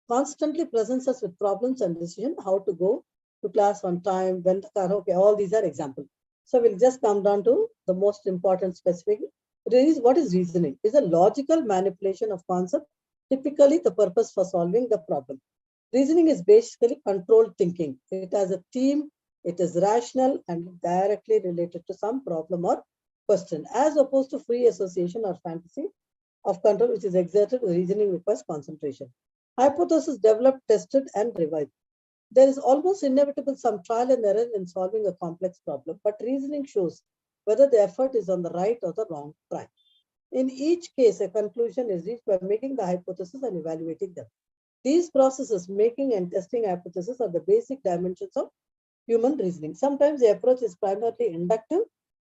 constantly presents us with problems and decisions, how to go to class on time, when the car, okay, all these are examples. So we'll just come down to the most important specific. What is reasoning? It's a logical manipulation of concepts, typically the purpose for solving the problem. Reasoning is basically controlled thinking. It has a theme, it is rational and directly related to some problem or question, as opposed to free association or fantasy of control, which is exerted. Reasoning requires concentration. Hypothesis developed, tested, and revised. There is almost inevitable some trial and error in solving a complex problem, but reasoning shows whether the effort is on the right or the wrong track. In each case, a conclusion is reached by making the hypothesis and evaluating them. These processes, making and testing hypotheses, are the basic dimensions of human reasoning. Sometimes the approach is primarily inductive,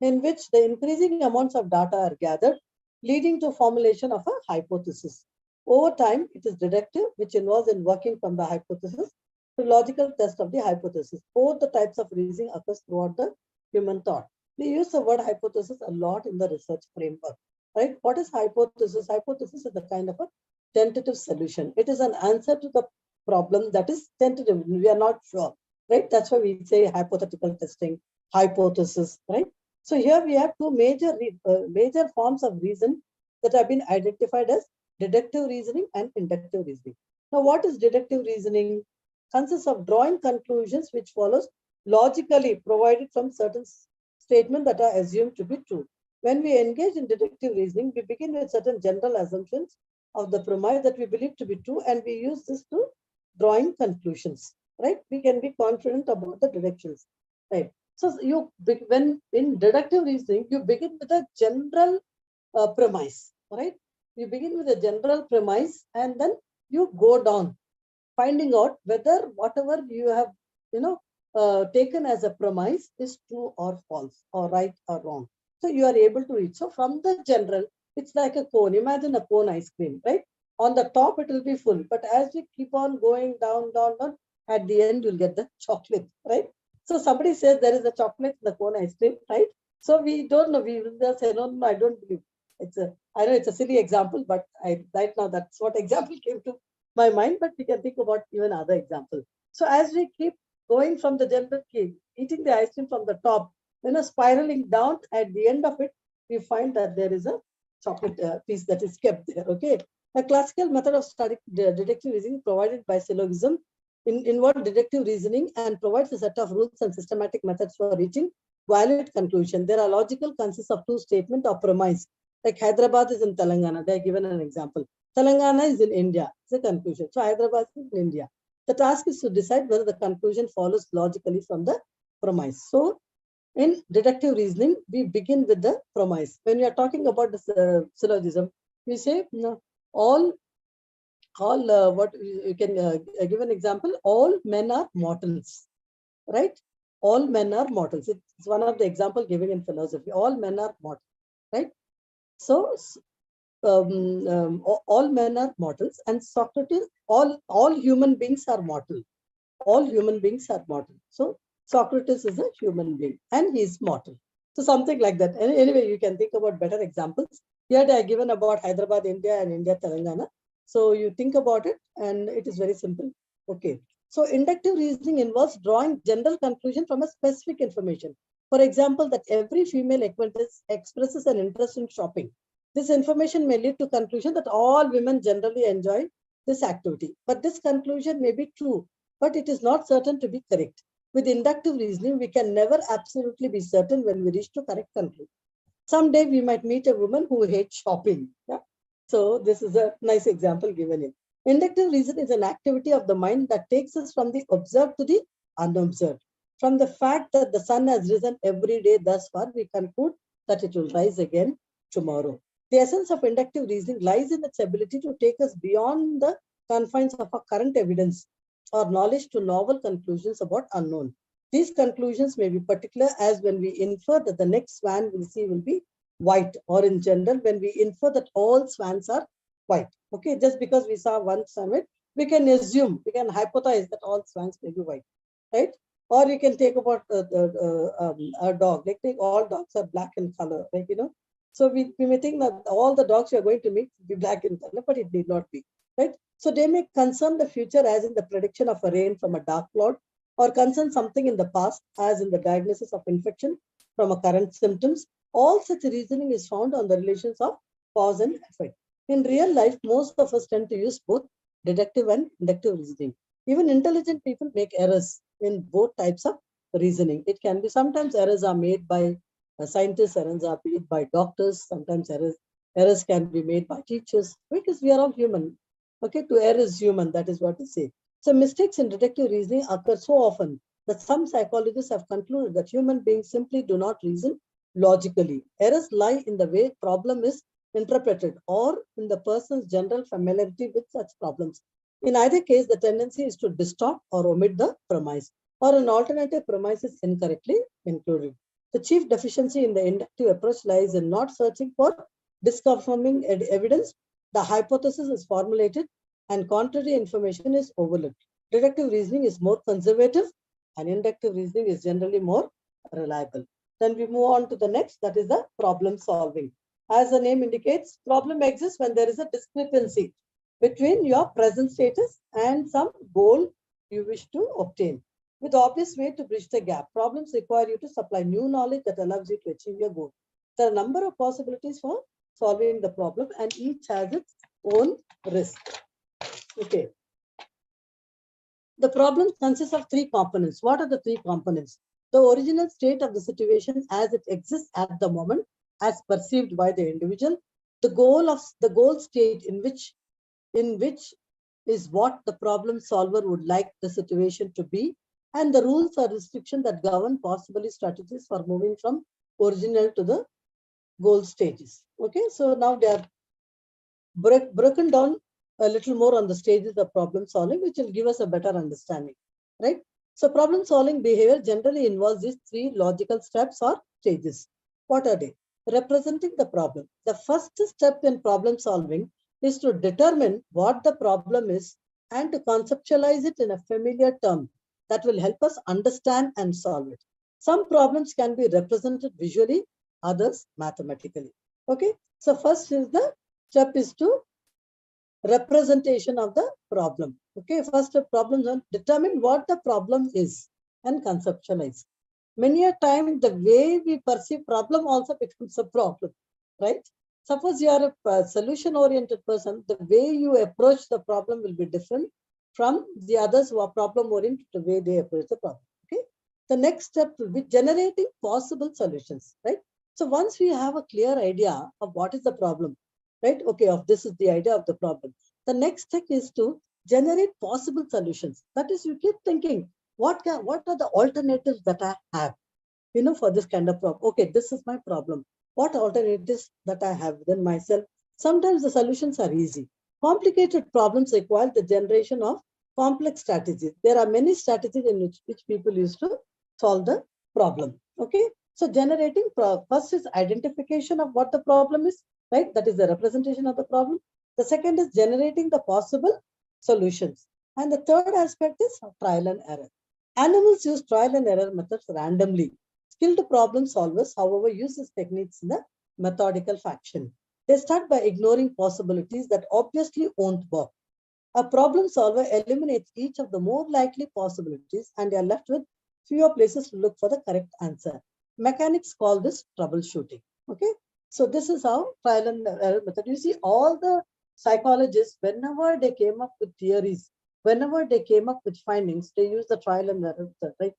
in which the increasing amounts of data are gathered, leading to formulation of a hypothesis. Over time, it is deductive, which involves in working from the hypothesis to logical test of the hypothesis. Both the types of reasoning occurs throughout the human thought. We use the word hypothesis a lot in the research framework, right? What is hypothesis? Hypothesis is a kind of a tentative solution. It is an answer to the problem that is tentative. We are not sure, right? That's why we say hypothetical testing, hypothesis, right? So here we have two major forms of reason that have been identified as deductive reasoning and inductive reasoning. Now, what is deductive reasoning? Consists of drawing conclusions which follows logically provided from certain statements that are assumed to be true. When we engage in deductive reasoning, we begin with certain general assumptions of the premise that we believe to be true, and we use this to drawing conclusions, right? We can be confident about the deductions, right? So when in deductive reasoning, you begin with a general premise, right? You begin with a general premise, and then you go down, finding out whether whatever you have, taken as a premise is true or false, or right or wrong. So you are able to reach. So from the general, it's like a cone. Imagine a cone ice cream, right? On the top, it will be full. But as we keep on going down, at the end, you'll get the chocolate, right? So somebody says there is a chocolate in the cone ice cream, right? So we don't know. We will just say, no, I don't believe. I know it's a silly example, but right now that's what example came to my mind, but we can think about even other examples. So as we keep going from the general cake, eating the ice cream from the top, spiraling down, at the end of it, we find that there is a chocolate piece that is kept there, okay? A classical method of studying deductive reasoning provided by syllogism involves deductive reasoning and provides a set of rules and systematic methods for reaching valid conclusion. There are logical consists of two statements or premise. Like Hyderabad is in Telangana. They are given an example. Telangana is in India. It's a conclusion. So Hyderabad is in India. The task is to decide whether the conclusion follows logically from the premise. So in deductive reasoning, we begin with the premise. When we are talking about the syllogism, we say all what you can give an example. All men are mortals, right? All men are mortals. It's one of the example given in philosophy. All men are mortals, right? So all men are mortals, and Socrates, all human beings are mortal. All human beings are mortal. So Socrates is a human being and he is mortal. So something like that. Anyway, you can think about better examples. Here they are given about Hyderabad, India, and India, Telangana. So you think about it and it is very simple. Okay. So inductive reasoning involves drawing general conclusion from a specific information. For example, that every female acquaintance expresses an interest in shopping. This information may lead to conclusion that all women generally enjoy this activity. But this conclusion may be true, but it is not certain to be correct. With inductive reasoning, we can never absolutely be certain when we reach to correct conclusion. Someday we might meet a woman who hates shopping. Yeah? So this is a nice example given in. Inductive reason is an activity of the mind that takes us from the observed to the unobserved. From the fact that the sun has risen every day thus far, we conclude that it will rise again tomorrow. The essence of inductive reasoning lies in its ability to take us beyond the confines of our current evidence or knowledge to novel conclusions about unknown. These conclusions may be particular, as when we infer that the next swan we'll see will be white, or in general, when we infer that all swans are white. Okay, just because we saw one swan, we can assume, we can hypothesize that all swans may be white, right? Or you can take about a dog, like take all dogs are black in color, like, so we may think that all the dogs you are going to meet will be black in color, but it need not be, right? So they may concern the future, as in the prediction of a rain from a dark cloud, or concern something in the past, as in the diagnosis of infection from a current symptoms. All such reasoning is found on the relations of cause and effect. In real life, most of us tend to use both deductive and inductive reasoning. Even intelligent people make errors in both types of reasoning. It can be sometimes errors are made by scientists, errors are made by doctors, sometimes errors can be made by teachers, because we are all human. Okay, to err is human, that is what to say. So mistakes in deductive reasoning occur so often that some psychologists have concluded that human beings simply do not reason logically. Errors lie in the way problem is interpreted or in the person's general familiarity with such problems. In either case, the tendency is to distort or omit the premise, or an alternative premise is incorrectly included. The chief deficiency in the inductive approach lies in not searching for disconfirming evidence. The hypothesis is formulated and contrary information is overlooked. Deductive reasoning is more conservative and inductive reasoning is generally more reliable. Then we move on to the next, that is the problem solving. As the name indicates, problem exists when there is a discrepancy between your present status and some goal you wish to obtain. With obvious way to bridge the gap, problems require you to supply new knowledge that allows you to achieve your goal. There are a number of possibilities for solving the problem and each has its own risk. Okay. The problem consists of three components. What are the three components? The original state of the situation as it exists at the moment, as perceived by the individual. The goal state in which is what the problem solver would like the situation to be, and the rules or restrictions that govern possibly strategies for moving from original to the goal stages. Okay, so now they are broken down a little more on the stages of problem solving, which will give us a better understanding, right? So problem solving behavior generally involves these three logical steps or stages. What are they? Representing the problem. The first step in problem solving is to determine what the problem is and to conceptualize it in a familiar term that will help us understand and solve it. Some problems can be represented visually, others mathematically. Okay, so first is the step is to representation of the problem. Okay, first the problem, determine what the problem is and conceptualize. Many a time the way we perceive problem also becomes a problem, right? Suppose you are a solution oriented person, the way you approach the problem will be different from the others who are problem oriented, the way they approach the problem. Okay, The next step will be generating possible solutions, right? So once we have a clear idea of what is the problem, right? Okay, of this is the idea of the problem. The next step is to generate possible solutions. That is, you keep thinking, what are the alternatives that I have, for this kind of problem? Okay, this is my problem. What alternatives that I have within myself? Sometimes the solutions are easy. Complicated problems require the generation of complex strategies. There are many strategies in which people use to solve the problem. Okay, so generating first is identification of what the problem is, right? That is the representation of the problem. The second is generating the possible solutions, and the third aspect is trial and error. Animals use trial and error methods randomly. Skilled problem solvers, however, use these techniques in the methodical fashion. They start by ignoring possibilities that obviously won't work. A problem solver eliminates each of the more likely possibilities, and they are left with fewer places to look for the correct answer. Mechanics call this troubleshooting. Okay, so this is how trial and error method. You see, all the psychologists, whenever they came up with theories, whenever they came up with findings, they use the trial and error method, right?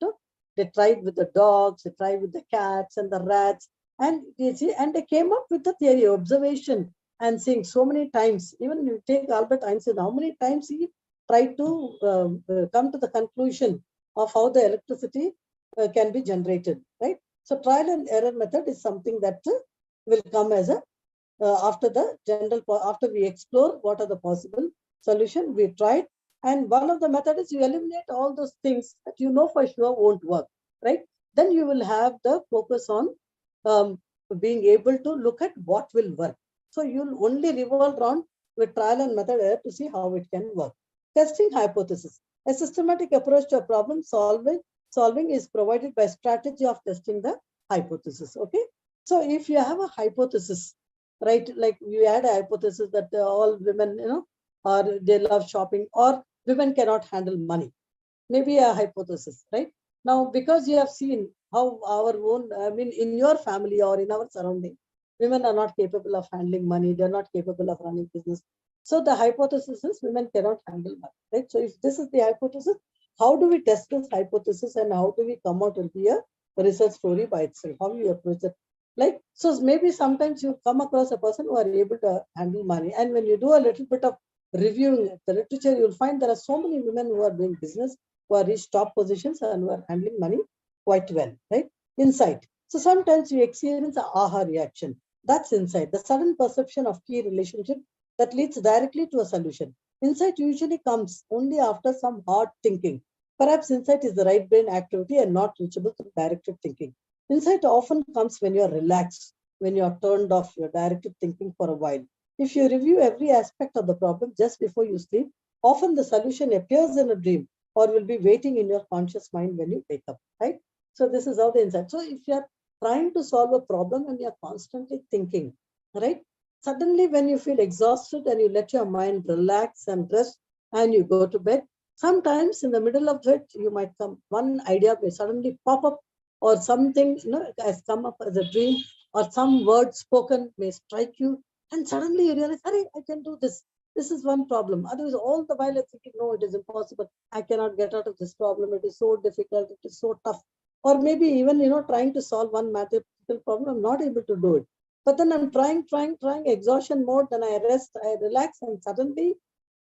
They tried with the dogs, they tried with the cats and the rats, and you see, and they came up with the theory observation and seeing so many times. Even you take Albert Einstein, how many times he tried to come to the conclusion of how the electricity can be generated, right? So trial and error method is something that will come as a after the general, after we explore what are the possible solution, we tried. And one of the methods is you eliminate all those things that you know for sure won't work, right? Then you will have the focus on being able to look at what will work. So you'll only revolve around with trial and method error to see how it can work. Testing hypothesis. A systematic approach to a problem solving is provided by strategy of testing the hypothesis. Okay. So if you have a hypothesis, right, like you had a hypothesis that all women, or they love shopping, or women cannot handle money, maybe a hypothesis, right? Now, because you have seen how our own, I mean, in your family or in our surrounding, women are not capable of handling money, they're not capable of running business. So the hypothesis is women cannot handle money, right? So if this is the hypothesis, how do we test this hypothesis and how do we come out with a research story by itself? How you approach it? Like, so maybe sometimes you come across a person who are able to handle money. And when you do a little bit of reviewing the literature, you'll find there are so many women who are doing business, who are reached top positions and who are handling money quite well, right? Insight. So sometimes you experience an aha reaction. That's insight, the sudden perception of key relationship that leads directly to a solution. Insight usually comes only after some hard thinking. Perhaps insight is the right brain activity and not reachable through directed thinking. Insight often comes when you're relaxed, when you're turned off your directed thinking for a while. If you review every aspect of the problem just before you sleep, often the solution appears in a dream or will be waiting in your conscious mind when you wake up, right? So this is how the insight. So if you're trying to solve a problem and you're constantly thinking, right? Suddenly when you feel exhausted and you let your mind relax and rest and you go to bed, sometimes in the middle of it, you might come, one idea may suddenly pop up, or something, has come up as a dream, or some word spoken may strike you, and suddenly you realize, hey, I can do this. This is one problem. Otherwise, all the while I'm thinking, no, it is impossible. I cannot get out of this problem. It is so difficult. It is so tough. Or maybe even, trying to solve one mathematical problem, I'm not able to do it. But then I'm trying, exhaustion mode, then I rest, I relax, and suddenly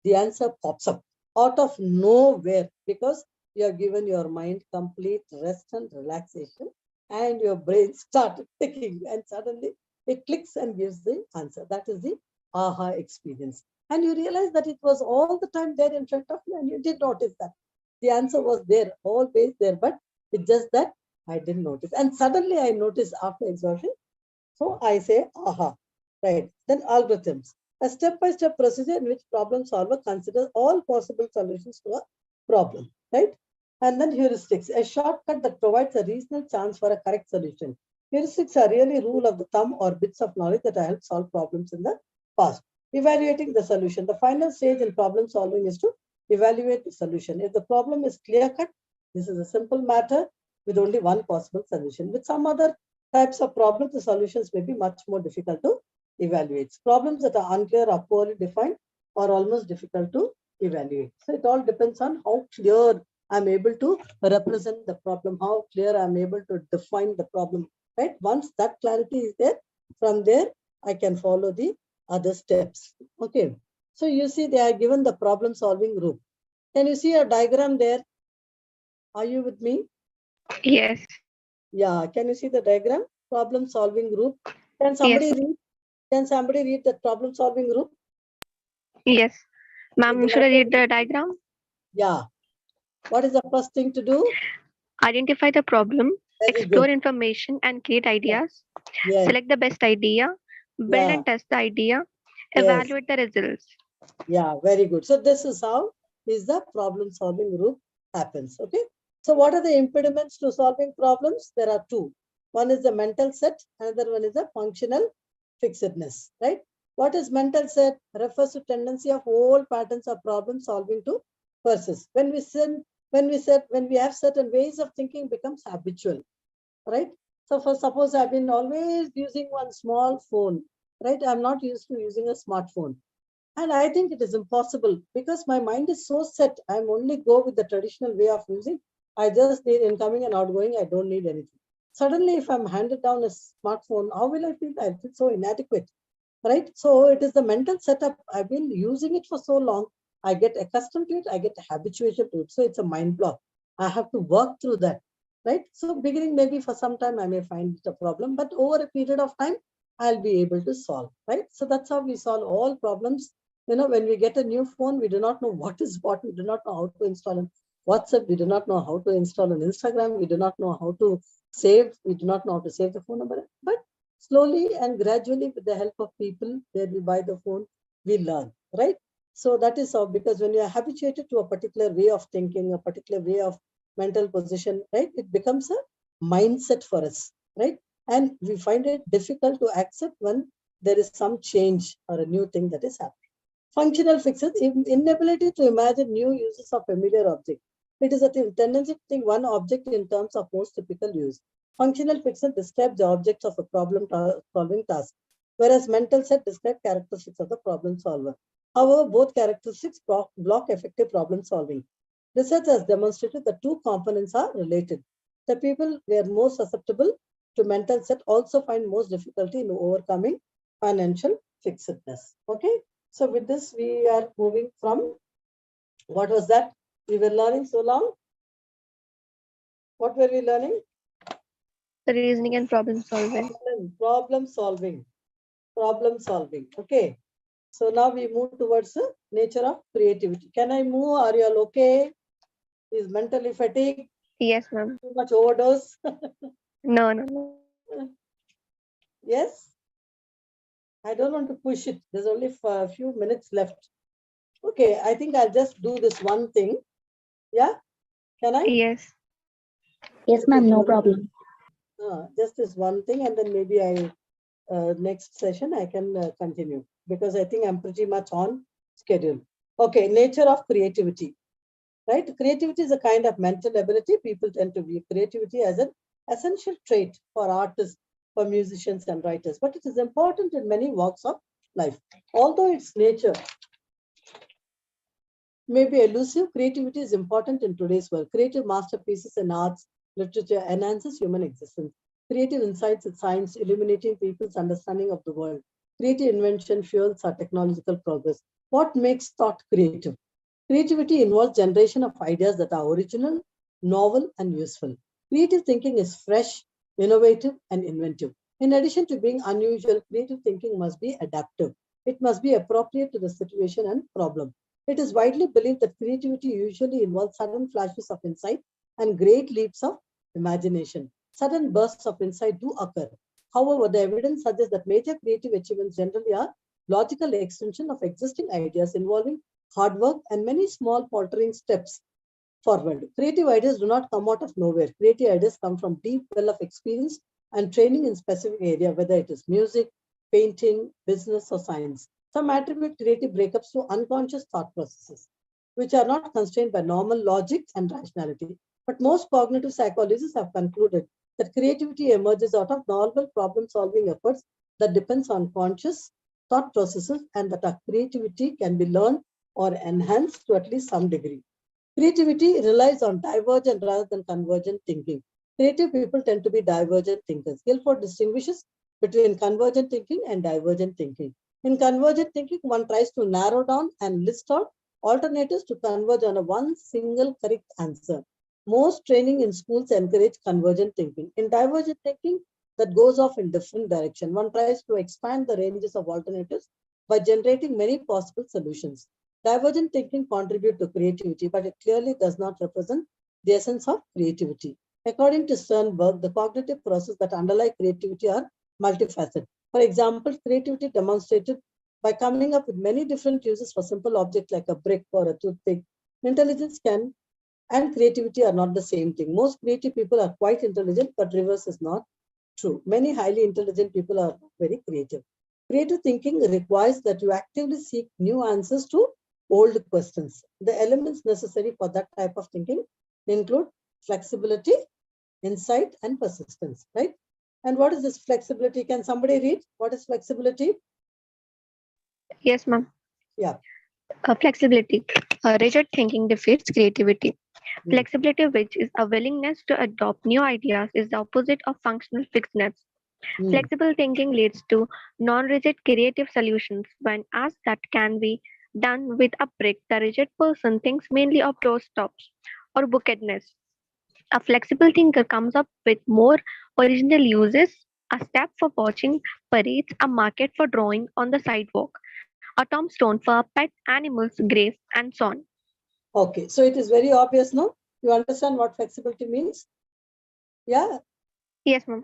the answer pops up out of nowhere, because you have given your mind complete rest and relaxation, and your brain started thinking, and suddenly it clicks and gives the answer. That is the aha experience. And you realize that it was all the time there in front of you, and you did notice that the answer was there, always there, but it's just that I didn't notice. And suddenly I noticed after exhaustion. So I say, aha, right. Then algorithms, a step-by-step procedure in which problem solver considers all possible solutions to a problem, right? And then heuristics, a shortcut that provides a reasonable chance for a correct solution. Heuristics are really rule of the thumb or bits of knowledge that help solve problems in the past. Evaluating the solution. The final stage in problem solving is to evaluate the solution. If the problem is clear-cut, this is a simple matter with only one possible solution. With some other types of problems, the solutions may be much more difficult to evaluate. Problems that are unclear or poorly defined are almost difficult to evaluate. So it all depends on how clear I'm able to represent the problem, how clear I'm able to define the problem, right? Once that clarity is there, from there, I can follow the other steps. Okay. So you see, they are given the problem solving group. Can you see a diagram there? Are you with me? Yes. Yeah. Can you see the diagram? Problem solving group. Can Yes. somebody read? Can somebody read the problem solving group? Yes. Ma'am, They should I have read to- the diagram? Yeah. What is the first thing to do? Identify the problem, Very explore good. information and create Yeah. ideas, Yes. select the best idea, build Yeah. and test the idea, Yes. evaluate the results. Yeah. Very good. So this is how is the problem solving group happens. Okay. So what are the impediments to solving problems? There are two. One is the mental set. Another one is the functional fixedness. Right. What is mental set? Refers to tendency of all patterns of problem solving to persist. When we have certain ways of thinking becomes habitual. Right? So for suppose I've been always using one small phone, right? I'm not used to using a smartphone. And I think it is impossible because my mind is so set. I'm only go with the traditional way of using. I just need incoming and outgoing. I don't need anything. Suddenly, if I'm handed down a smartphone, how will I feel? I feel so inadequate, right? So it is the mental setup. I've been using it for so long. I get accustomed to it. I get habituated to it. So it's a mind block. I have to work through that, right? So beginning maybe for some time I may find it a problem, but over a period of time, I'll be able to solve, right? So that's how we solve all problems. You know, when we get a new phone, we do not know what is what. We do not know how to install an WhatsApp. We do not know how to install an Instagram. We do not know how to save. We do not know how to save the phone number. But slowly and gradually, with the help of people, where we buy the phone, we learn, right? So that is how, because when you are habituated to a particular way of thinking, a particular way of mental position, right, it becomes a mindset for us, right? And we find it difficult to accept when there is some change or a new thing that is happening. Functional fixes, inability to imagine new uses of familiar object. It is a tendency to think one object in terms of most typical use. Functional fixes describe the objects of a problem solving task, whereas mental set describe characteristics of the problem solver. However, both characteristics block effective problem solving. Research has demonstrated the two components are related. The people who are more susceptible to mental set also find most difficulty in overcoming financial fixedness. Okay. So with this, we are moving from, what was that we were learning so long? What were we learning? The reasoning and problem solving. Problem solving. Problem solving. Okay. So now we move towards the nature of creativity. Can I move? Are you all okay? Is mentally fatigued? Yes, ma'am. Too much overdose? No, no, no. Yes? I don't want to push it. There's only a few minutes left. Okay, I think I'll just do this one thing. Yeah? Can I? Yes. Yes, ma'am, no problem. Just this one thing, and then maybe next session I can continue, because I think I'm pretty much on schedule. Okay, nature of creativity, right? Creativity is a kind of mental ability. People tend to view creativity as an essential trait for artists, for musicians and writers, but it is important in many walks of life. Although its nature may be elusive, creativity is important in today's world. Creative masterpieces in arts, literature enhances human existence. Creative insights in science illuminating people's understanding of the world. Creative invention fuels our technological progress. What makes thought creative? Creativity involves generation of ideas that are original, novel, and useful. Creative thinking is fresh, innovative, and inventive. In addition to being unusual, creative thinking must be adaptive. It must be appropriate to the situation and problem. It is widely believed that creativity usually involves sudden flashes of insight and great leaps of imagination. Sudden bursts of insight do occur. However, the evidence suggests that major creative achievements generally are logical extension of existing ideas involving hard work and many small faltering steps forward. Creative ideas do not come out of nowhere. Creative ideas come from deep well of experience and training in specific area, whether it is music, painting, business, or science. Some attribute creative breakups to unconscious thought processes, which are not constrained by normal logic and rationality. But most cognitive psychologists have concluded that creativity emerges out of normal problem-solving efforts that depends on conscious thought processes, and that our creativity can be learned or enhanced to at least some degree. Creativity relies on divergent rather than convergent thinking. Creative people tend to be divergent thinkers. Guilford distinguishes between convergent thinking and divergent thinking. In convergent thinking, one tries to narrow down and list out alternatives to converge on a one single correct answer. Most training in schools encourage convergent thinking. In divergent thinking, that goes off in different direction. One tries to expand the ranges of alternatives by generating many possible solutions. Divergent thinking contributes to creativity, but it clearly does not represent the essence of creativity. According to Sternberg, the cognitive processes that underlie creativity are multifaceted. For example, creativity demonstrated by coming up with many different uses for simple objects like a brick or a toothpick. Intelligence can and creativity are not the same thing. Most creative people are quite intelligent, but reverse is not true. Many highly intelligent people are very creative. Creative thinking requires that you actively seek new answers to old questions. The elements necessary for that type of thinking include flexibility, insight, and persistence, right? And what is this flexibility? Can somebody read? What is flexibility? Yes, ma'am. Yeah. Flexibility. Rigid thinking defeats creativity. Hmm. Flexibility, which is a willingness to adopt new ideas, is the opposite of functional fixedness. Flexible thinking leads to non-rigid creative solutions. When asked that can be done with a brick, the rigid person thinks mainly of doorstops or bookedness. A flexible thinker comes up with more original uses, a step for watching parades, a market for drawing on the sidewalk, a tombstone for pet animals' grave, and so on. Okay, so it is very obvious now. You understand what flexibility means? Yeah, Yes, ma'am.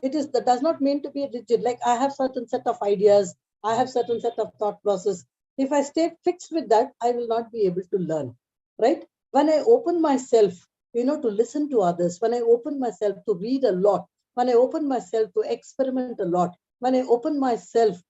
it is that does not mean to be rigid. Like I have certain set of ideas, I have certain set of thought process. If I stay fixed with that, I will not be able to learn, right? When I open myself, to listen to others, when I open myself to read a lot, when I open myself to experiment a lot, when I open myself,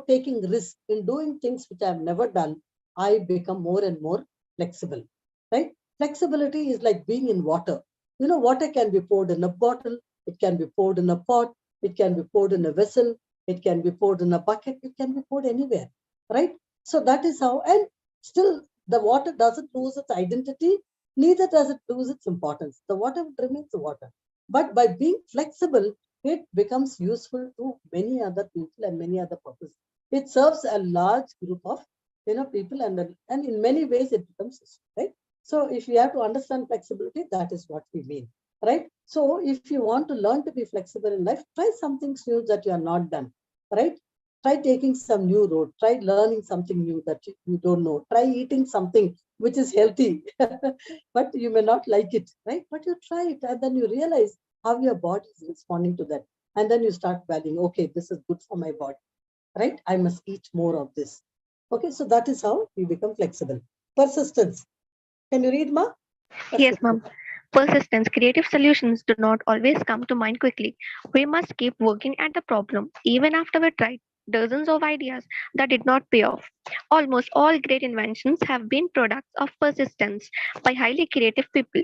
taking risk in doing things which I've never done, I become more and more flexible, right? Flexibility is like being in water. Water can be poured in a bottle, it can be poured in a pot, it can be poured in a vessel, it can be poured in a bucket, it can be poured anywhere, right? So that is how, and still the water doesn't lose its identity, neither does it lose its importance. The water remains the water. But by being flexible, it becomes useful to many other people and many other purposes. It serves a large group of people, and in many ways it becomes useful, right? So if you have to understand flexibility, that is what we mean, right? So if you want to learn to be flexible in life, try something new that you are not done, right? Try taking some new road, try learning something new that you don't know, try eating something which is healthy, but you may not like it, right? But you try it and then you realize how your body is responding to that. And then you start valuing, okay, this is good for my body, right? I must eat more of this. Okay, so that is how we become flexible. Persistence. Can you read, Ma? Yes, ma'am. Persistence. Creative solutions do not always come to mind quickly. We must keep working at the problem, even after we tried dozens of ideas that did not pay off. Almost all great inventions have been products of persistence by highly creative people.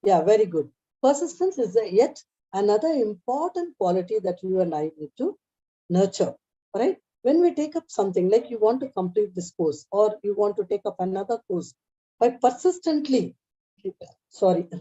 Yeah, very good. Persistence is yet another important quality that you and I need to nurture, right? When we take up something like you want to complete this course or you want to take up another course, by persistently,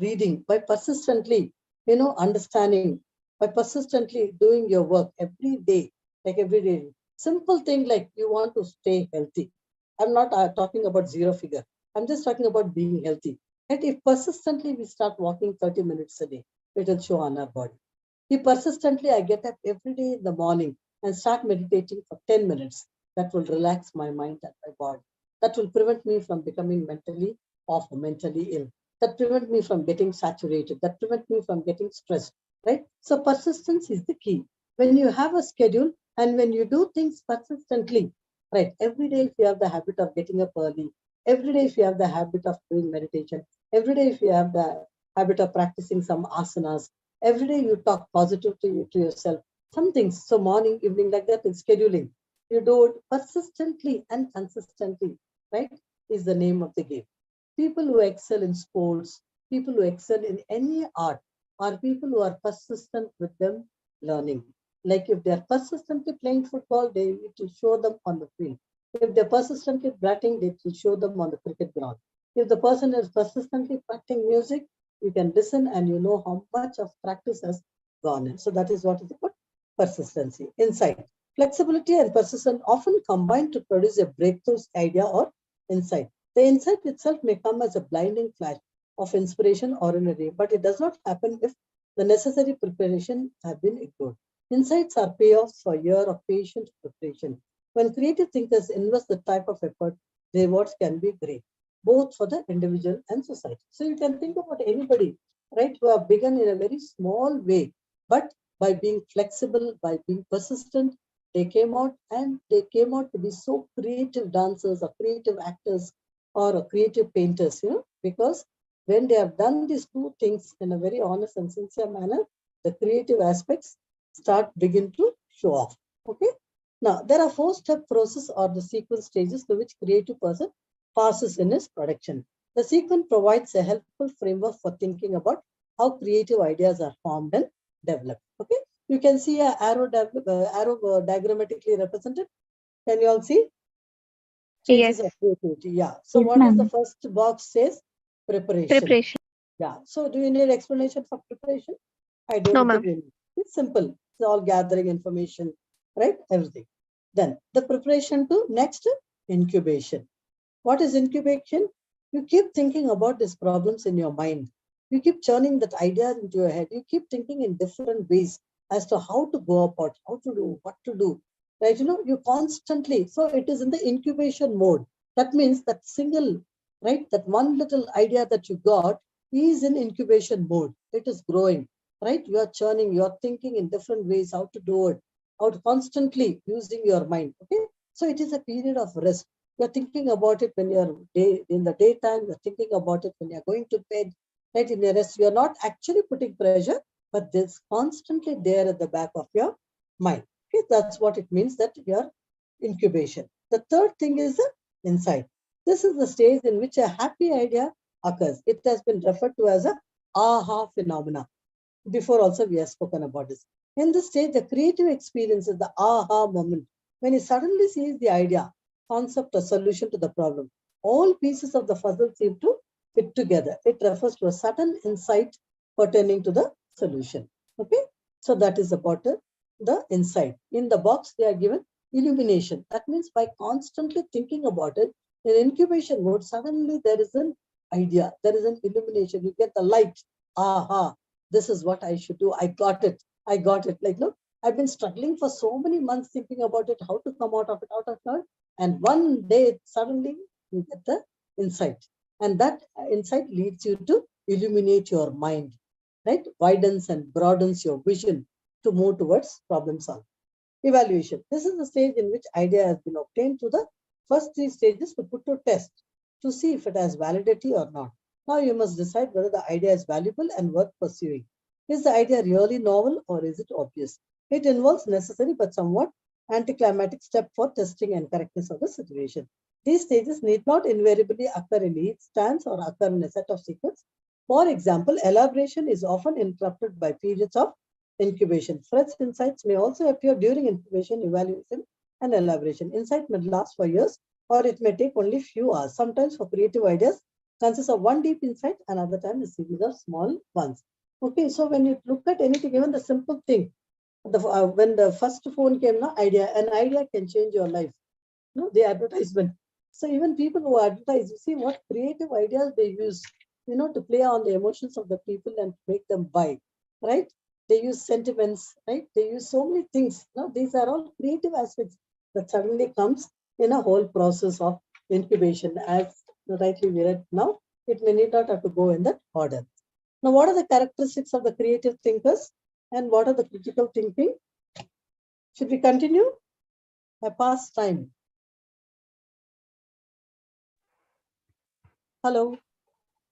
reading, by persistently, understanding, by persistently doing your work every day, like every day. Simple thing like you want to stay healthy. I'm not talking about zero figure. I'm just talking about being healthy. And if persistently we start walking 30 minutes a day, it will show on our body. If persistently I get up every day in the morning and start meditating for 10 minutes, that will relax my mind and my body. That will prevent me from becoming mentally off or mentally ill. That prevent me from getting saturated. That prevent me from getting stressed, right? So persistence is the key. When you have a schedule and when you do things persistently, right? Every day if you have the habit of getting up early, every day if you have the habit of doing meditation, every day if you have the habit of practicing some asanas, every day you talk positive to yourself. Some things, so morning, evening, like that, in scheduling. You do it persistently and consistently, right? Is the name of the game. People who excel in sports, people who excel in any art, are people who are persistent with them learning. Like if they're persistently playing football, they need to show them on the field. If they're persistently batting, they will show them on the cricket ground. If the person is persistently practicing music, you can listen and you know how much of practice has gone in. So that is what is called persistency. Insight. Flexibility and persistence often combine to produce a breakthrough idea or insight. The insight itself may come as a blinding flash of inspiration or in a day, but it does not happen if the necessary preparation have been ignored. Insights are payoffs for years of patient preparation. When creative thinkers invest the type of effort, the rewards can be great, both for the individual and society. So you can think about anybody, right, who have begun in a very small way, but by being flexible, by being persistent, they came out to be so creative dancers or creative actors or creative painters, because when they have done these two things in a very honest and sincere manner, the creative aspects begin to show off. Okay. Now, there are 4-step process or the sequence stages through which creative person passes in his production. The sequence provides a helpful framework for thinking about how creative ideas are formed and developed. Okay. You can see an arrow diagrammatically represented. Can you all see? Stages of creativity. Yeah. So Yes, what is the ma'am. first box says? Preparation. Yeah. So do you need explanation for preparation? I don't No, think ma'am. we need. It's simple. It's all gathering information, right? Everything. Then the preparation to next incubation. What is incubation? You keep thinking about these problems in your mind. You keep churning that idea into your head. You keep thinking in different ways as to how to go about, how to do, what to do. Right? You constantly, so it is in the incubation mode. That means that single, right? That one little idea that you got is in incubation mode. It is growing, right? You are churning, you are thinking in different ways how to do it, how to constantly using your mind. Okay. So it is a period of rest. You're thinking about it when you're in the daytime, you're thinking about it when you're going to bed, right? In the rest, you're not actually putting pressure, but this constantly there at the back of your mind. Okay, that's what it means that you're incubation. The third thing is the insight. This is the stage in which a happy idea occurs. It has been referred to as a aha phenomena. Before also we have spoken about this. In this stage, the creative experience is the aha moment when he suddenly sees the idea, concept, or solution to the problem. All pieces of the puzzle seem to fit together. It refers to a sudden insight pertaining to the solution. Okay, so that is about the insight. In the box, they are given illumination. That means by constantly thinking about it, in incubation mode, suddenly there is an idea, there is an illumination. You get the light. Aha, this is what I should do. I got it. I got it. Like, look, I've been struggling for so many months thinking about it, how to come out of it. And one day, suddenly, you get the insight. And that insight leads you to illuminate your mind, right? Widens and broadens your vision to move towards problem solving. Evaluation. This is the stage in which idea has been obtained to the first 3 stages to put to test to see if it has validity or not. Now you must decide whether the idea is valuable and worth pursuing. Is the idea really novel or is it obvious? It involves necessary but somewhat anticlimactic step for testing and correctness of the situation. These stages need not invariably occur in each stance or occur in a set of sequence. For example, elaboration is often interrupted by periods of incubation. Fresh insights may also appear during incubation, evaluation, and elaboration. Insight may last for years or it may take only few hours. Sometimes for creative ideas, consists of one deep insight, another time a series of small ones. Okay, so when you look at anything, even the simple thing, when the first phone came, an idea can change your life. The advertisement. So even people who advertise, you see what creative ideas they use, to play on the emotions of the people and make them buy, right? They use sentiments, right? They use so many things. These are all creative aspects that suddenly comes in a whole process of incubation. As rightly we read now, it may need not have to go in that order. Now, what are the characteristics of the creative thinkers and what are the critical thinking? Should we continue? I pass time. Hello.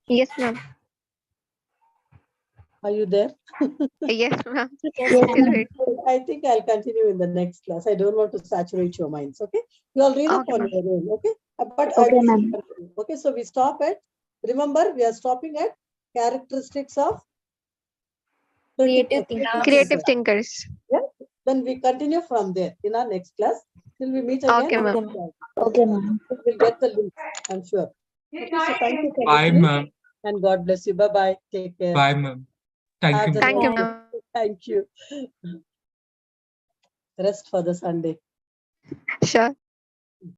Yes, ma'am. Are you there? Yes, ma'am. Yes, Still ma'am. wait. I think I'll continue in the next class. I don't want to saturate your minds. Okay. You all read up Okay, on ma'am. your own. Okay. But I Okay, will ma'am. continue. Okay. So we stop at, remember, we are stopping at characteristics of Creative creative thinkers. Creative thinker. thinkers. Yeah. Then we continue from there in our next class. Till we meet again. Okay, Okay, ma'am. ma'am. Okay, ma'am. We'll get the link, I'm sure. Okay, so thank you for Bye, listening, ma'am. and God bless you. Bye-bye. Take care. Bye, ma'am. Thank Have you. a Thank you, nice day. ma'am. Thank you. Rest for the Sunday. Sure.